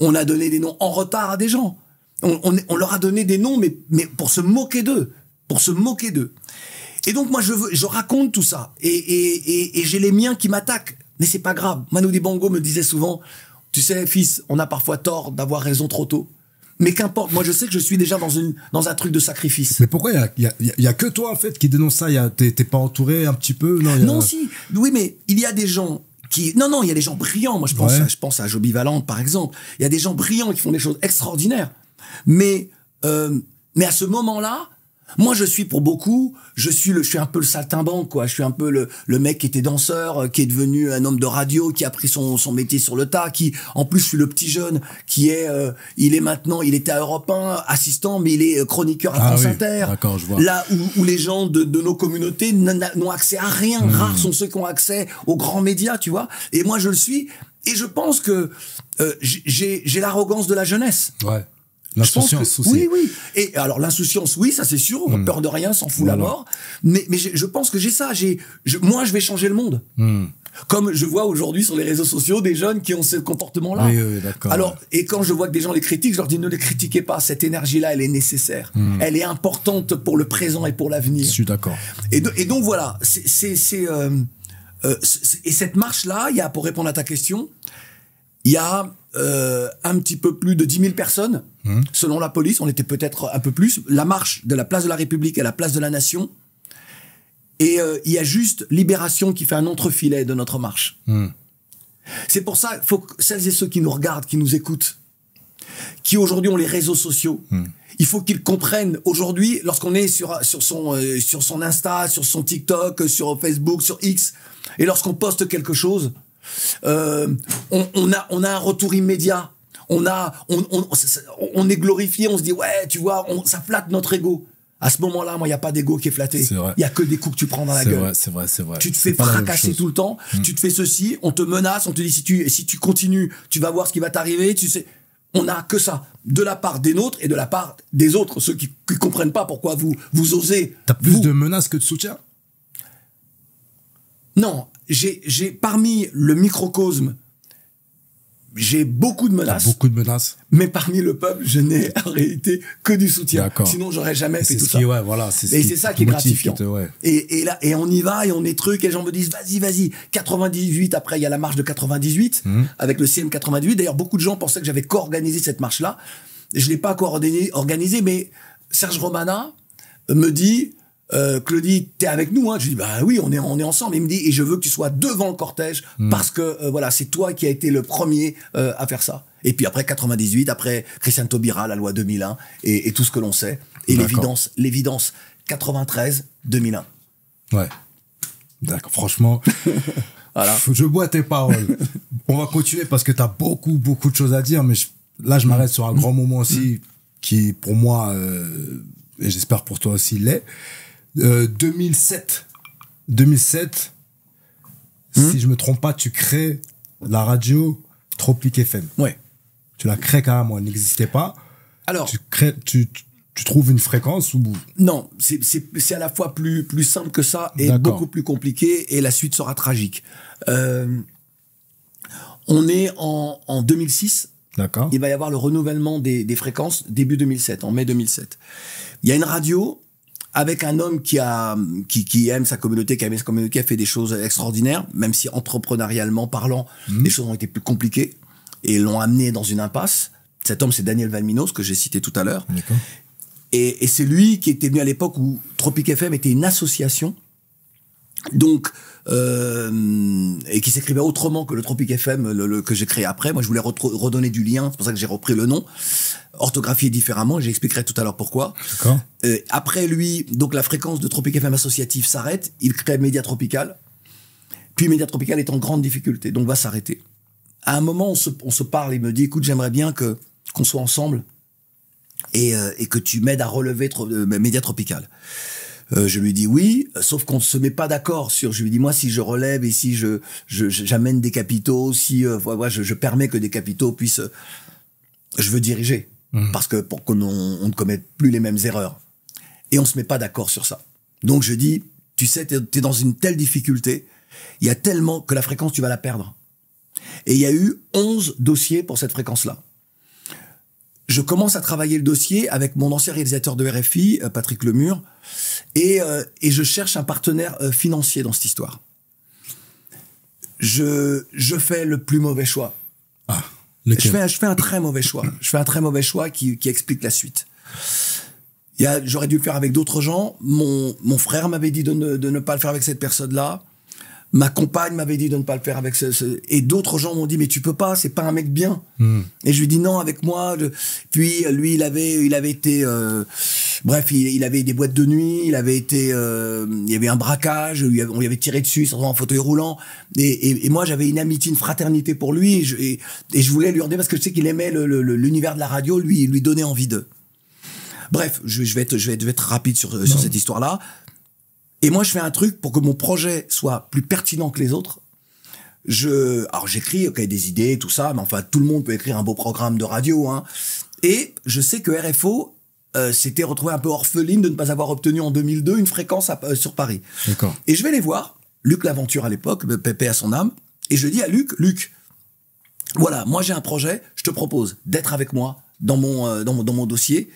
On a donné des noms en retard à des gens. On leur a donné des noms, mais pour se moquer d'eux. Pour se moquer d'eux. Et donc moi je raconte tout ça. Et j'ai les miens qui m'attaquent. Mais c'est pas grave. Manu Dibango me disait souvent, tu sais fils, on a parfois tort d'avoir raison trop tôt. Mais qu'importe, moi je sais que je suis déjà dans un truc de sacrifice. Mais pourquoi il y a que toi en fait qui dénonce ça? T'es pas entouré un petit peu? Non, si. Oui, mais il y a des gens qui... Non, il y a des gens brillants. Moi je pense à Joby Valente par exemple. Il y a des gens brillants qui font des choses extraordinaires. Mais à ce moment-là, moi je suis pour beaucoup, je suis un peu le saltimbanque quoi. Je suis un peu le mec qui était danseur, qui est devenu un homme de radio, qui a pris son métier sur le tas, qui en plus je suis le petit jeune qui est il était à Europe 1 assistant, mais il est chroniqueur à France Inter. D'accord, je vois. Là où les gens de nos communautés n'ont accès à rien. Rares sont ceux qui ont accès aux grands médias, tu vois. Et moi je le suis, et je pense que j'ai l'arrogance de la jeunesse. Ouais. L'insouciance aussi. Oui. Et alors l'insouciance, oui, ça c'est sûr. On a peur de rien, s'en fout la mort. Mais je pense que j'ai ça. Moi, je vais changer le monde. Comme je vois aujourd'hui sur les réseaux sociaux des jeunes qui ont ce comportement-là. Oui, d'accord. Alors, et quand je vois que des gens les critiquent, je leur dis ne les critiquez pas. Cette énergie-là, elle est nécessaire. Elle est importante pour le présent et pour l'avenir. Je suis d'accord. Et donc voilà. Et cette marche-là, il y a, pour répondre à ta question, il y a un petit peu plus de 10 000 personnes, selon la police. On était peut-être un peu plus. La marche de la place de la République à la place de la Nation. Et il y a juste Libération qui fait un entrefilet de notre marche. C'est pour ça, faut que celles et ceux qui nous regardent, qui nous écoutent, qui aujourd'hui ont les réseaux sociaux, il faut qu'ils comprennent aujourd'hui, lorsqu'on est sur son Insta, sur son TikTok, sur Facebook, sur X, et lorsqu'on poste quelque chose, on a un retour immédiat. On est glorifié, on se dit ouais, tu vois, ça flatte notre ego. À ce moment-là, moi, il y a pas d'ego qui est flatté. Il y a que des coups que tu prends dans la gueule. C'est vrai. Tu te fais fracasser tout le temps. Tu te fais ceci, on te menace, on te dit si tu continues, tu vas voir ce qui va t'arriver. Tu sais. On n'a que ça, de la part des nôtres et de la part des autres, ceux qui comprennent pas pourquoi vous osez. T'as plus de menaces que de soutien? Non, j'ai parmi le microcosme, j'ai beaucoup de menaces. T'as beaucoup de menaces. Mais parmi le peuple, je n'ai en réalité que du soutien. D'accord. Sinon, j'aurais jamais fait C'est tout ce ça. qui, ouais, voilà, c'est Et c'est ça qui est gratifiant. ouais. Et là, et on y va, et on est truc, et les gens me disent, vas-y. 98, après, il y a la marche de 98, avec le CM 98. D'ailleurs, beaucoup de gens pensaient que j'avais co-organisé cette marche-là. Je l'ai pas co-organisé, mais Serge Romana me dit, Claudie, t'es avec nous, hein? Je dis, bah oui, on est ensemble. Il me dit, et je veux que tu sois devant le cortège, parce que, voilà, c'est toi qui as été le premier, à faire ça. Et puis après 98, après Christiane Taubira, la loi 2001, et tout ce que l'on sait. Et l'évidence 93, 2001. Ouais. D'accord, franchement. Voilà. Je bois tes paroles. On va continuer parce que t'as beaucoup de choses à dire, mais là, je m'arrête sur un grand moment aussi, qui, pour moi, et j'espère pour toi aussi, l'est. 2007, si je me trompe pas, tu crées la radio Tropic FM. Ouais. Tu la crées carrément, elle n'existait pas. Alors. Tu trouves une fréquence ou... Non, c'est à la fois plus simple que ça et beaucoup plus compliqué, et la suite sera tragique. On est en 2006. D'accord. Il va y avoir le renouvellement des fréquences début 2007, en mai 2007. Il y a une radio avec un homme qui aime sa communauté, qui a fait des choses extraordinaires, même si entrepreneurialement parlant, les choses ont été plus compliquées et l'ont amené dans une impasse. Cet homme, c'est Daniel Valminos, que j'ai cité tout à l'heure. D'accord. Et c'est lui qui était venu à l'époque où Tropic FM était une association, donc et qui s'écrivait autrement que le Tropic FM que j'ai créé après. Moi, je voulais redonner du lien, c'est pour ça que j'ai repris le nom, orthographié différemment, j'expliquerai tout à l'heure pourquoi. D'accord. Après lui, donc la fréquence de Tropic FM associatif s'arrête, il crée Média Tropical, puis Média Tropical est en grande difficulté, donc va s'arrêter. À un moment, on se parle, il me dit, écoute, j'aimerais bien qu'on soit ensemble et que tu m'aides à relever Média Tropical. Je lui dis oui, sauf qu'on ne se met pas d'accord sur. Je lui dis, moi, si je relève et si j'amène des capitaux, si je permets que des capitaux puissent, je veux diriger, parce que pour qu'on ne commette plus les mêmes erreurs. Et on se met pas d'accord sur ça. Donc je dis, tu sais, t'es dans une telle difficulté, il y a tellement que la fréquence, tu vas la perdre. Et il y a eu 11 dossiers pour cette fréquence-là. Je commence à travailler le dossier avec mon ancien réalisateur de RFI, Patrick Lemur, et je cherche un partenaire financier dans cette histoire. Je fais le plus mauvais choix. Ah, lequel? Je fais un très mauvais choix. Je fais un très mauvais choix qui explique la suite. J'aurais dû le faire avec d'autres gens. Mon frère m'avait dit de ne pas le faire avec cette personne-là. Ma compagne m'avait dit de ne pas le faire avec et d'autres gens m'ont dit, mais tu peux pas, c'est pas un mec bien. Et je lui dis non, avec moi. Puis lui, il avait été, bref, il avait des boîtes de nuit, il y avait un braquage, on lui avait tiré dessus, il se retrouvait en fauteuil roulant. Et moi, j'avais une amitié, une fraternité pour lui, et je voulais lui redonner parce que je sais qu'il aimait l'univers de la radio, lui donner envie d'eux. Bref, je vais être rapide sur cette histoire-là. Et moi, je fais un truc pour que mon projet soit plus pertinent que les autres. Alors j'écris, des idées, tout ça, mais enfin, tout le monde peut écrire un beau programme de radio, hein. Et je sais que RFO s'était retrouvé un peu orpheline de ne pas avoir obtenu en 2002 une fréquence sur Paris. D'accord. Et je vais les voir, Luc L'Aventure à l'époque, Pépé à son âme, et je dis à Luc, voilà, moi j'ai un projet, je te propose d'être avec moi dans mon dossier.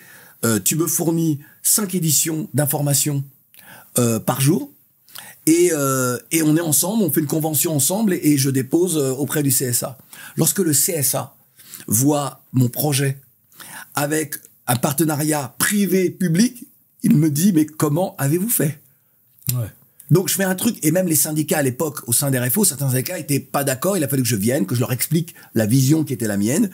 Tu me fournis 5 éditions d'information par jour, et on est ensemble, on fait une convention ensemble, et je dépose auprès du CSA. Lorsque le CSA voit mon projet avec un partenariat privé-public, il me dit, mais comment avez-vous fait? Ouais. Donc je fais un truc, et même les syndicats à l'époque, au sein d'RFO, certains syndicats étaient pas d'accord, il a fallu que je vienne, que je leur explique la vision qui était la mienne,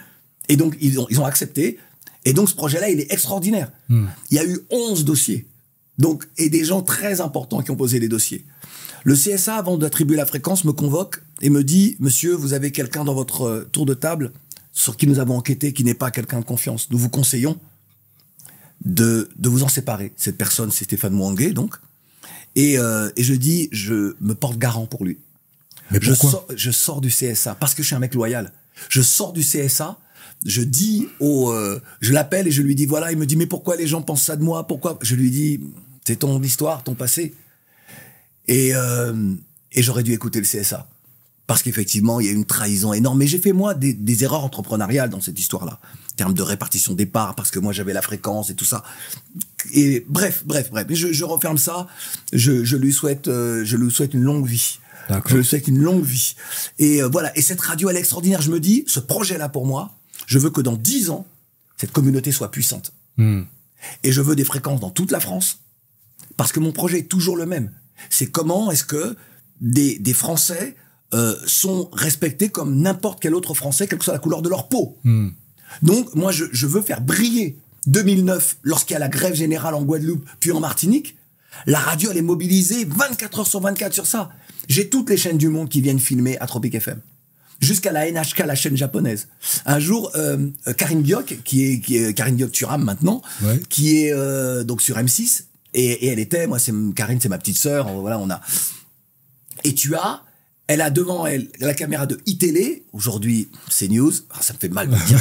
et donc ils ont accepté, et donc ce projet-là, il est extraordinaire. Il y a eu 11 dossiers. Donc, et des gens très importants qui ont posé les dossiers. Le CSA, avant d'attribuer la fréquence, me convoque et me dit, monsieur, vous avez quelqu'un dans votre tour de table sur qui nous avons enquêté, qui n'est pas quelqu'un de confiance. Nous vous conseillons de vous en séparer. Cette personne, c'est Stéphane Mouangué, donc. Et je dis, je me porte garant pour lui. Mais pourquoi? Je sors du CSA parce que je suis un mec loyal. Je sors du CSA je dis je l'appelle et je lui dis voilà, il me dit mais pourquoi les gens pensent ça de moi, pourquoi? Je lui dis c'est ton histoire, ton passé. Et j'aurais dû écouter le CSA. Parce qu'effectivement, il y a une trahison énorme. Mais j'ai fait, moi, des erreurs entrepreneuriales dans cette histoire-là. En termes de répartition des parts, parce que moi, j'avais la fréquence et tout ça. Et bref. Mais je referme ça. Je lui souhaite une longue vie. Je lui souhaite une longue vie. Et voilà. Et cette radio, elle est extraordinaire. Je me dis, ce projet-là, pour moi, je veux que dans 10 ans, cette communauté soit puissante. Et je veux des fréquences dans toute la France. Parce que mon projet est toujours le même. C'est comment est-ce que des Français sont respectés comme n'importe quel autre Français, quelle que soit la couleur de leur peau. Donc, moi, je veux faire briller 2009, lorsqu'il y a la grève générale en Guadeloupe, puis en Martinique. La radio, elle est mobilisée 24 heures sur 24 sur ça. J'ai toutes les chaînes du monde qui viennent filmer à Tropic FM. Jusqu'à la NHK, la chaîne japonaise. Un jour, Karine Diok, qui est Karine Diok Thuram maintenant, qui est donc sur M6, et elle était, moi, Karine, c'est ma petite sœur, voilà, et elle a devant elle la caméra de iTélé, aujourd'hui CNews, ça me fait mal de dire.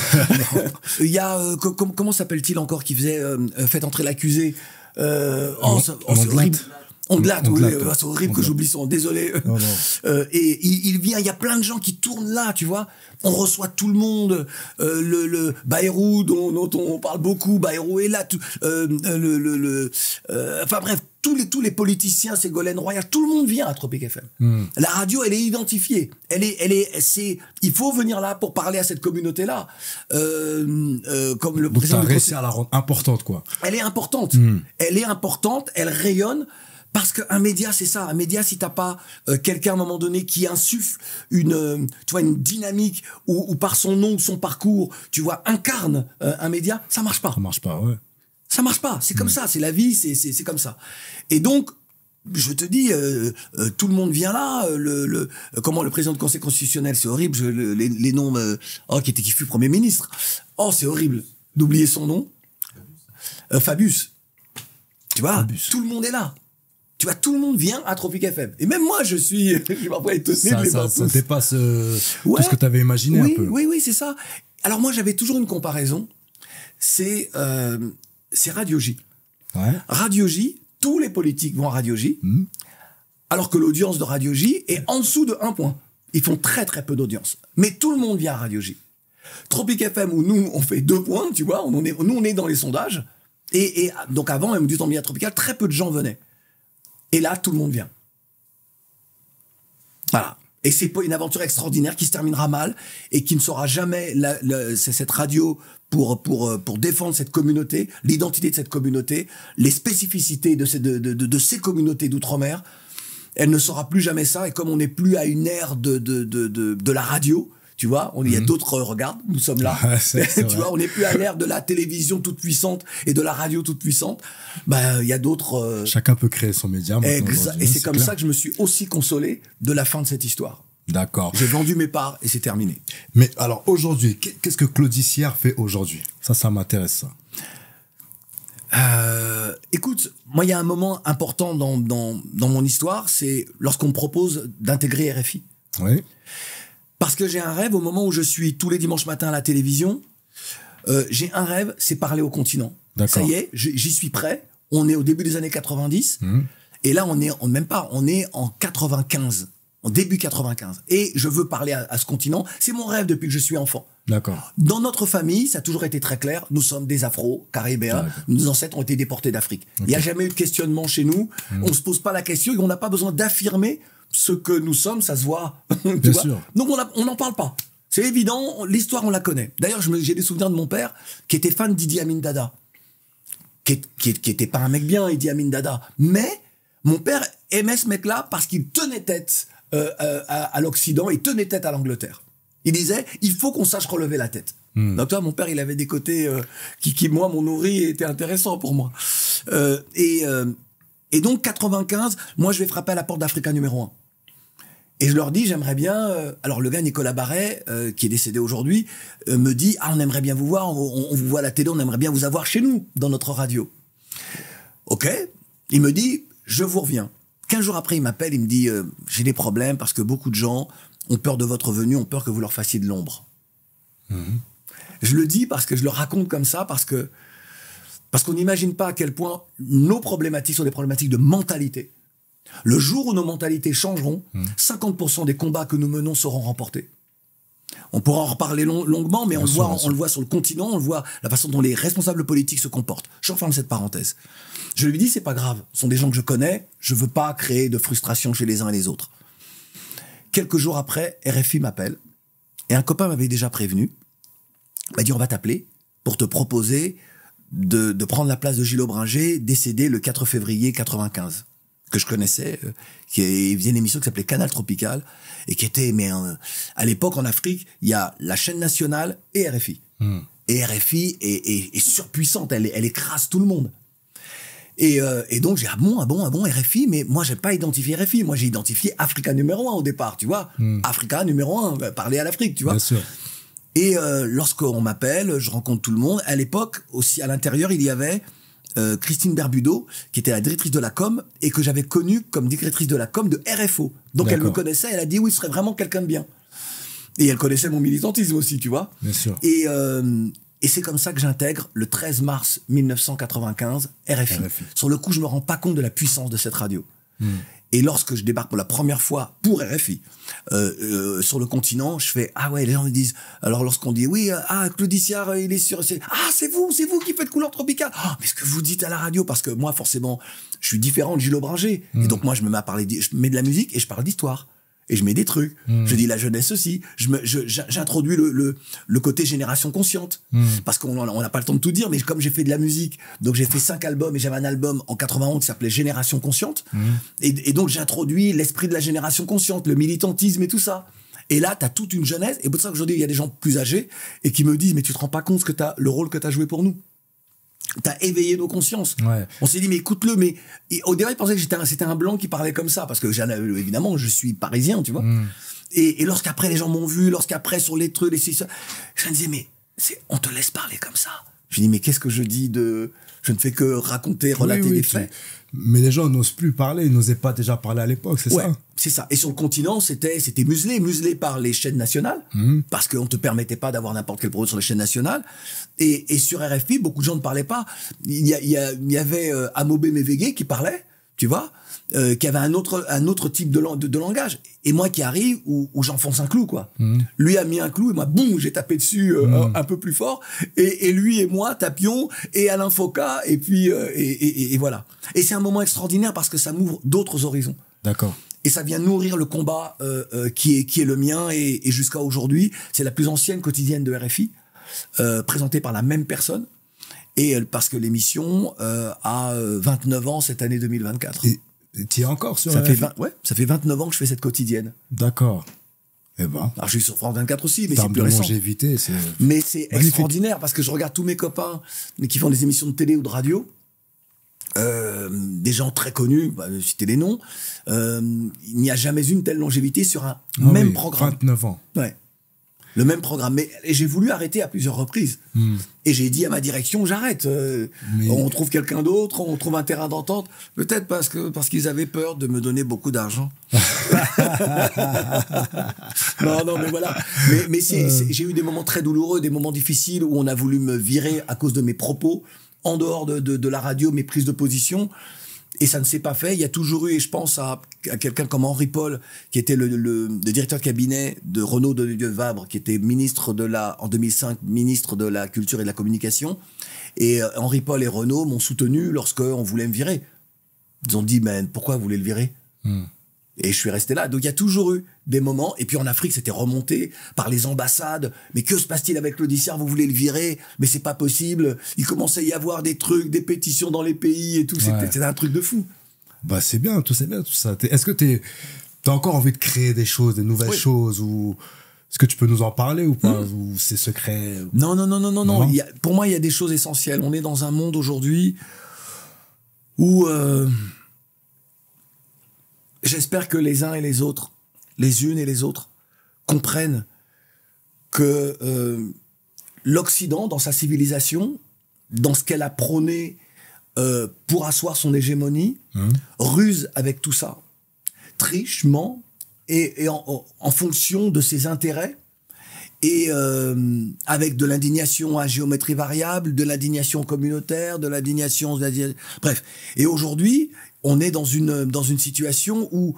Il y a, comment s'appelle-t-il encore, qui faisait Faites entrer l'accusé, c'est horrible. Onglate, oui, c'est horrible que j'oublie son, désolé. Non. Et il vient, il y a plein de gens qui tournent là, tu vois. On reçoit tout le monde, le Bayrou dont on parle beaucoup, Bayrou est là, enfin bref, tous les politiciens, Ségolène Royal, tout le monde vient à Tropic FM. La radio, elle est identifiée. Il faut venir là pour parler à cette communauté-là. Comme le président. Donc, t'as réussi à la rendre importante, quoi. Elle est importante. Elle est importante, elle rayonne. Parce qu'un média, c'est ça. Un média, si t'as pas quelqu'un à un moment donné qui insuffle une dynamique ou par son nom ou son parcours, tu vois, incarne un média, ça marche pas. Ça marche pas, ouais. Ça marche pas. C'est comme ça. C'est la vie. C'est comme ça. Et donc, je te dis, tout le monde vient là. Comment le président du Conseil constitutionnel, c'est horrible. Les noms, qui fut Premier ministre. Oh, c'est horrible d'oublier son nom. Fabius. Tu vois, Fabius. Tout le monde est là. Tu vois, tout le monde vient à Tropic FM. Et même moi, je suis parfois étonné de les voir tous. Ça dépasse tout ce que tu avais imaginé un peu. Oui, c'est ça. Alors moi, j'avais toujours une comparaison. C'est Radio J. Ouais. Radio J, tous les politiques vont à Radio J, alors que l'audience de Radio J est en dessous de 1 point. Ils font très très peu d'audience. Mais tout le monde vient à Radio J. Tropic FM, où nous, on fait 2 points, tu vois, nous, on est dans les sondages. Et donc avant, même du temps bien tropical, très peu de gens venaient. Et là, tout le monde vient. Voilà. Et c'est pas une aventure extraordinaire qui se terminera mal et qui ne sera jamais cette radio pour défendre cette communauté, l'identité de cette communauté, les spécificités de ces communautés d'outre-mer. Elle ne sera plus jamais ça. Et comme on n'est plus à une ère de la radio, tu vois, il y a d'autres, regarde, nous sommes là. Tu vois, on n'est plus à l'ère de la télévision toute puissante et de la radio toute puissante. Ben, il y a d'autres. Chacun peut créer son média. Et c'est comme ça que je me suis aussi consolé de la fin de cette histoire. D'accord. J'ai vendu mes parts et c'est terminé. Mais alors aujourd'hui, qu'est-ce que Claudiciard fait aujourd'hui? Ça m'intéresse, ça. Écoute, moi, il y a un moment important dans mon histoire, c'est lorsqu'on me propose d'intégrer RFI. Oui. Parce que j'ai un rêve au moment où je suis tous les dimanches matins à la télévision. J'ai un rêve, c'est parler au continent. Ça y est, j'y suis prêt. On est au début des années 90. Et là, on est en 95. En début 95. Et je veux parler à ce continent. C'est mon rêve depuis que je suis enfant. D'accord. Dans notre famille, ça a toujours été très clair. Nous sommes des Afro-Caribéens. Nos ancêtres ont été déportés d'Afrique. Il n'y a jamais eu de questionnement chez nous. On ne se pose pas la question et on n'a pas besoin d'affirmer ce que nous sommes, ça se voit. Bien sûr. Donc on n'en parle pas. C'est évident, l'histoire on la connaît. D'ailleurs, j'ai des souvenirs de mon père qui était fan d'Idi Amin Dada, qui était pas un mec bien, Idi Amin Dada, mais mon père aimait ce mec-là parce qu'il tenait tête à l'Occident, il tenait tête à l'Angleterre. Il disait, il faut qu'on sache relever la tête. Donc toi, mon père, il avait des côtés qui moi, m'ont nourri et étaient intéressants pour moi. Et donc 95, moi je vais frapper à la porte d'Africa numéro 1. Et je leur dis, j'aimerais bien... alors le gars Nicolas Barret, qui est décédé aujourd'hui, me dit, on aimerait bien vous voir, on vous voit à la télé, on aimerait bien vous avoir chez nous, dans notre radio. Ok. Il me dit, je vous reviens. 15 jours après, il m'appelle, il me dit, j'ai des problèmes parce que beaucoup de gens ont peur de votre venue, ont peur que vous leur fassiez de l'ombre. Je le dis parce que je le raconte comme ça, parce qu'on n'imagine pas à quel point nos problématiques sont des problématiques de mentalité. Le jour où nos mentalités changeront, 50% des combats que nous menons seront remportés. On pourra en reparler longuement, mais on le voit sur le continent, on le voit la façon dont les responsables politiques se comportent. Je referme cette parenthèse. Je lui dis, c'est pas grave, ce sont des gens que je connais, je veux pas créer de frustration chez les uns et les autres. Quelques jours après, RFI m'appelle, et un copain m'avait déjà prévenu, m'a dit, on va t'appeler pour te proposer de prendre la place de Gilles Aubringer, décédé le 4 février 95. Que je connaissais, qui faisait une émission qui s'appelait Canal Tropical, et qui était, à l'époque en Afrique, il y a la chaîne nationale et RFI. Et RFI est surpuissante, elle écrase tout le monde. Et donc j'ai ah bon, RFI, mais moi j'ai pas identifié RFI, moi j'ai identifié Africa numéro 1 au départ, tu vois. Africa numéro 1, parler à l'Afrique, tu vois. Bien sûr. Et lorsqu'on m'appelle, je rencontre tout le monde. À l'époque, aussi à l'intérieur, il y avait Christine Berbudo, qui était la directrice de la com, et que j'avais connue comme directrice de la com de RFO. Donc elle me connaissait, elle a dit oui, ce serait vraiment quelqu'un de bien. Et elle connaissait mon militantisme aussi, tu vois. Bien sûr. Et c'est comme ça que j'intègre le 13 mars 1995 RFI. Sur le coup, je me rends pas compte de la puissance de cette radio. Et lorsque je débarque pour la première fois pour RFI sur le continent, je fais ah ouais, les gens me disent, alors lorsqu'on dit oui, Claudiciard il est sur, c'est vous qui faites Couleur Tropicale. Mais ce que vous dites à la radio, parce que moi forcément je suis différent de Gilles Aubringer, et donc moi je me mets à parler, je mets de la musique et je parle d'histoire. Et je mets des trucs, je dis la jeunesse aussi, j'introduis le côté génération consciente, parce qu'on n'a pas le temps de tout dire, mais comme j'ai fait de la musique, donc j'ai fait 5 albums, et j'avais un album en 91 qui s'appelait Génération Consciente, et donc j'introduis l'esprit de la génération consciente, le militantisme et tout ça. Et là, t'as toute une jeunesse, et pour ça qu'aujourd'hui, il y a des gens plus âgés, et qui me disent, mais tu te rends pas compte le rôle que t'as joué pour nous. T'as éveillé nos consciences. Ouais. On s'est dit, mais écoute-le, mais au départ, il pensait que c'était un blanc qui parlait comme ça, parce que évidemment, je suis parisien, tu vois. Et lorsqu'après les gens m'ont vu, lorsqu'après sur les trucs, je me disais, mais on te laisse parler comme ça. Je dis, mais qu'est-ce que je dis je ne fais que raconter, relater des faits. Mais les gens n'osent plus parler, ils n'osaient pas déjà parler à l'époque, c'est ça? C'est ça. Et sur le continent, c'était muselé par les chaînes nationales, parce qu'on te permettait pas d'avoir n'importe quel produit sur les chaînes nationales. Et sur RFI, beaucoup de gens ne parlaient pas. Il y avait Amobé Mévégué qui parlait, tu vois, qui avait un autre type de langage. Et moi qui arrive, où j'enfonce un clou, quoi. Lui a mis un clou, et moi, boum, j'ai tapé dessus un peu plus fort. Et lui et moi tapions, et Alain Foka, et puis, et voilà. Et c'est un moment extraordinaire parce que ça m'ouvre d'autres horizons. D'accord. Et ça vient nourrir le combat qui est le mien, et jusqu'à aujourd'hui, c'est la plus ancienne quotidienne de RFI, présentée par la même personne, et parce que l'émission a 29 ans cette année 2024. Et tu es encore sur ça RFI? Ça fait 29 ans que je fais cette quotidienne. D'accord. Eh ben. Alors je suis sur France 24 aussi, mais c'est plus récent. Mais c'est extraordinaire parce que je regarde tous mes copains qui font des émissions de télé ou de radio. Des gens très connus, citer les noms, il n'y a jamais eu une telle longévité sur un même programme. 29 ans. Ouais. Le même programme. Et j'ai voulu arrêter à plusieurs reprises. Et j'ai dit à ma direction, j'arrête. On trouve quelqu'un d'autre, on trouve un terrain d'entente. Peut-être parce qu'ils avaient peur de me donner beaucoup d'argent. non, mais voilà. Mais j'ai eu des moments très douloureux, des moments difficiles où on a voulu me virer à cause de mes propos, en dehors de la radio, mes prises de position. Et ça ne s'est pas fait. Il y a toujours eu, et je pense à quelqu'un comme Henri Paul, qui était le directeur de cabinet de Renaud de Vabre, qui était en 2005, ministre de la Culture et de la Communication. Et Henri Paul et Renaud m'ont soutenu lorsqu'on voulait me virer. Ils ont dit, mais pourquoi vous voulez le virer? Et je suis resté là. Donc il y a toujours eu des moments. Et puis en Afrique, c'était remonté par les ambassades. Mais que se passe-t-il avec Claudiciard? Vous voulez le virer? Mais c'est pas possible. Il commençait à y avoir des trucs, des pétitions dans les pays et tout. C'était un truc de fou. Bah c'est bien tout ça. Est-ce que t'as encore envie de créer des choses, des nouvelles choses, ou est-ce que tu peux nous en parler ou pas, ou c'est secret? Non. Pour moi, il y a des choses essentielles. On est dans un monde aujourd'hui où j'espère que les uns et les autres, les unes et les autres, comprennent que l'Occident, dans sa civilisation, dans ce qu'elle a prôné pour asseoir son hégémonie, ruse avec tout ça, triche, ment, et en fonction de ses intérêts, et avec de l'indignation à géométrie variable, de l'indignation communautaire, de l'indignation... Bref. Et aujourd'hui, on est dans une situation où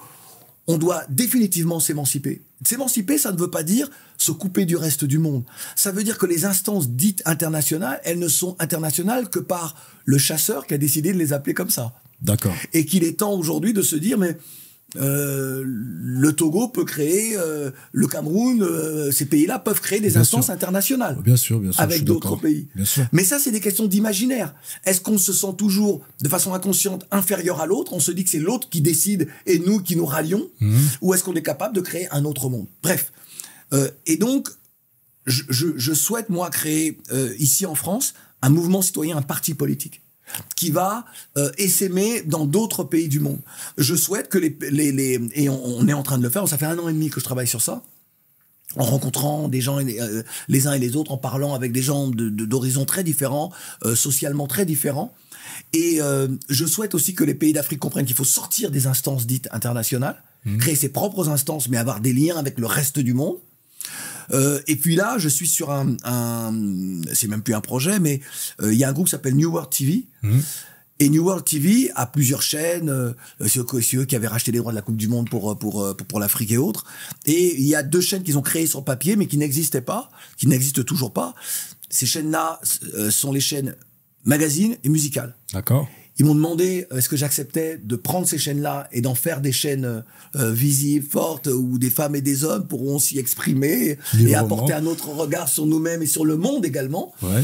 on doit définitivement s'émanciper. S'émanciper, ça ne veut pas dire se couper du reste du monde. Ça veut dire que les instances dites internationales, elles ne sont internationales que par le chasseur qui a décidé de les appeler comme ça. D'accord. Et qu'il est temps aujourd'hui de se dire, mais le Togo peut créer, le Cameroun, ces pays-là peuvent créer des instances internationales. Bien sûr, avec d'autres pays. Bien sûr. Mais ça, c'est des questions d'imaginaire. Est-ce qu'on se sent toujours, de façon inconsciente, inférieur à l'autre? On se dit que c'est l'autre qui décide et nous qui nous rallions? Ou est-ce qu'on est capable de créer un autre monde? Bref. Et donc, je souhaite, moi, créer, ici en France, un mouvement citoyen, un parti politique qui va essaimer dans d'autres pays du monde. Je souhaite que et on est en train de le faire, ça fait 1 an et demi que je travaille sur ça, en rencontrant des gens les uns et les autres, en parlant avec des gens d'horizons très différents, socialement très différents. Et je souhaite aussi que les pays d'Afrique comprennent qu'il faut sortir des instances dites internationales, créer ses propres instances, mais avoir des liens avec le reste du monde. Et puis là, je suis sur c'est même plus un projet, mais il y a un groupe qui s'appelle New World TV. Et New World TV a plusieurs chaînes, c'est eux qui avaient racheté les droits de la Coupe du Monde pour l'Afrique et autres. Et il y a 2 chaînes qu'ils ont créées sur papier, mais qui n'existaient pas, qui n'existent toujours pas. Ces chaînes-là sont les chaînes magazines et musicales. D'accord. Ils m'ont demandé est-ce que j'acceptais de prendre ces chaînes-là et d'en faire des chaînes visibles, fortes, où des femmes et des hommes pourront s'y exprimer et apporter un autre regard sur nous-mêmes et sur le monde également. Ouais.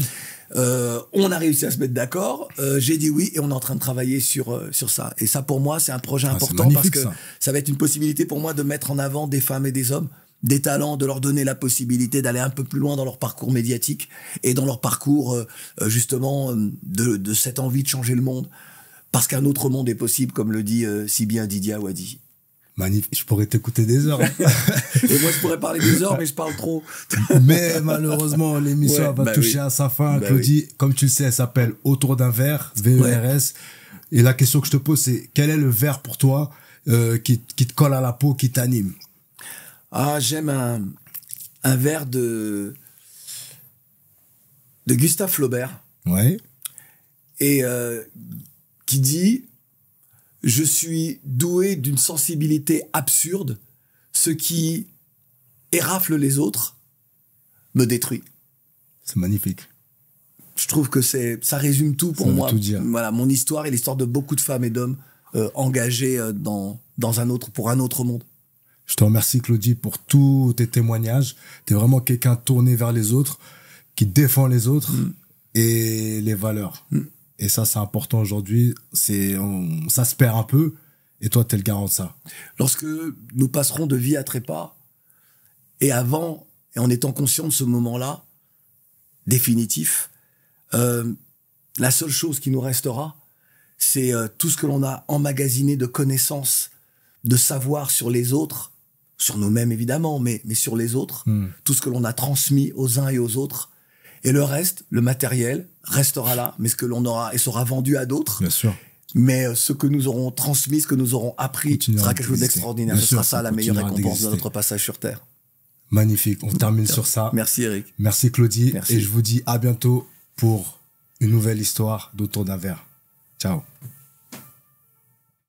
On a réussi à se mettre d'accord. J'ai dit oui et on est en train de travailler sur ça. Et ça, pour moi, c'est un projet important parce que ça va être une possibilité pour moi de mettre en avant des femmes et des hommes, des talents, de leur donner la possibilité d'aller un peu plus loin dans leur parcours médiatique et dans leur parcours, justement, de cette envie de changer le monde. Parce qu'un autre monde est possible, comme le dit si bien Didier Awadi. Magnifique. Je pourrais t'écouter des heures. Et moi, je pourrais parler des heures, mais je parle trop. Mais malheureusement, l'émission va toucher à sa fin. Claudie, comme tu le sais, elle s'appelle Autour d'un verre, VERS. Et la question que je te pose, c'est quel est le verre pour toi qui te colle à la peau, qui t'anime? Ah, j'aime un vers de Gustave Flaubert. Ouais. Et qui dit « Je suis doué d'une sensibilité absurde. Ce qui érafle les autres me détruit. » C'est magnifique. Je trouve que ça résume tout pour moi. Tout dire. Voilà, mon histoire et l'histoire de beaucoup de femmes et d'hommes engagés pour un autre monde. Je te remercie, Claudie, pour tous tes témoignages. Tu es vraiment quelqu'un tourné vers les autres, qui défend les autres et les valeurs. Et ça, c'est important aujourd'hui. Ça se perd un peu. Et toi, tu es le garant de ça. Lorsque nous passerons de vie à trépas, et avant, et en étant conscient de ce moment-là, définitif, la seule chose qui nous restera, c'est tout ce que l'on a emmagasiné de connaissances, de savoir sur les autres, sur nous-mêmes évidemment, mais sur les autres, tout ce que l'on a transmis aux uns et aux autres. Et le reste, le matériel, restera là, mais ce que l'on aura et sera vendu à d'autres. Bien sûr. Mais ce que nous aurons transmis, ce que nous aurons appris, sera quelque chose d'extraordinaire. Ce sera ça la meilleure récompense de notre passage sur Terre. Magnifique. On termine sur ça. Merci Eric. Merci Claudie. Merci. Et je vous dis à bientôt pour une nouvelle histoire d'Autour d'un verre. Ciao.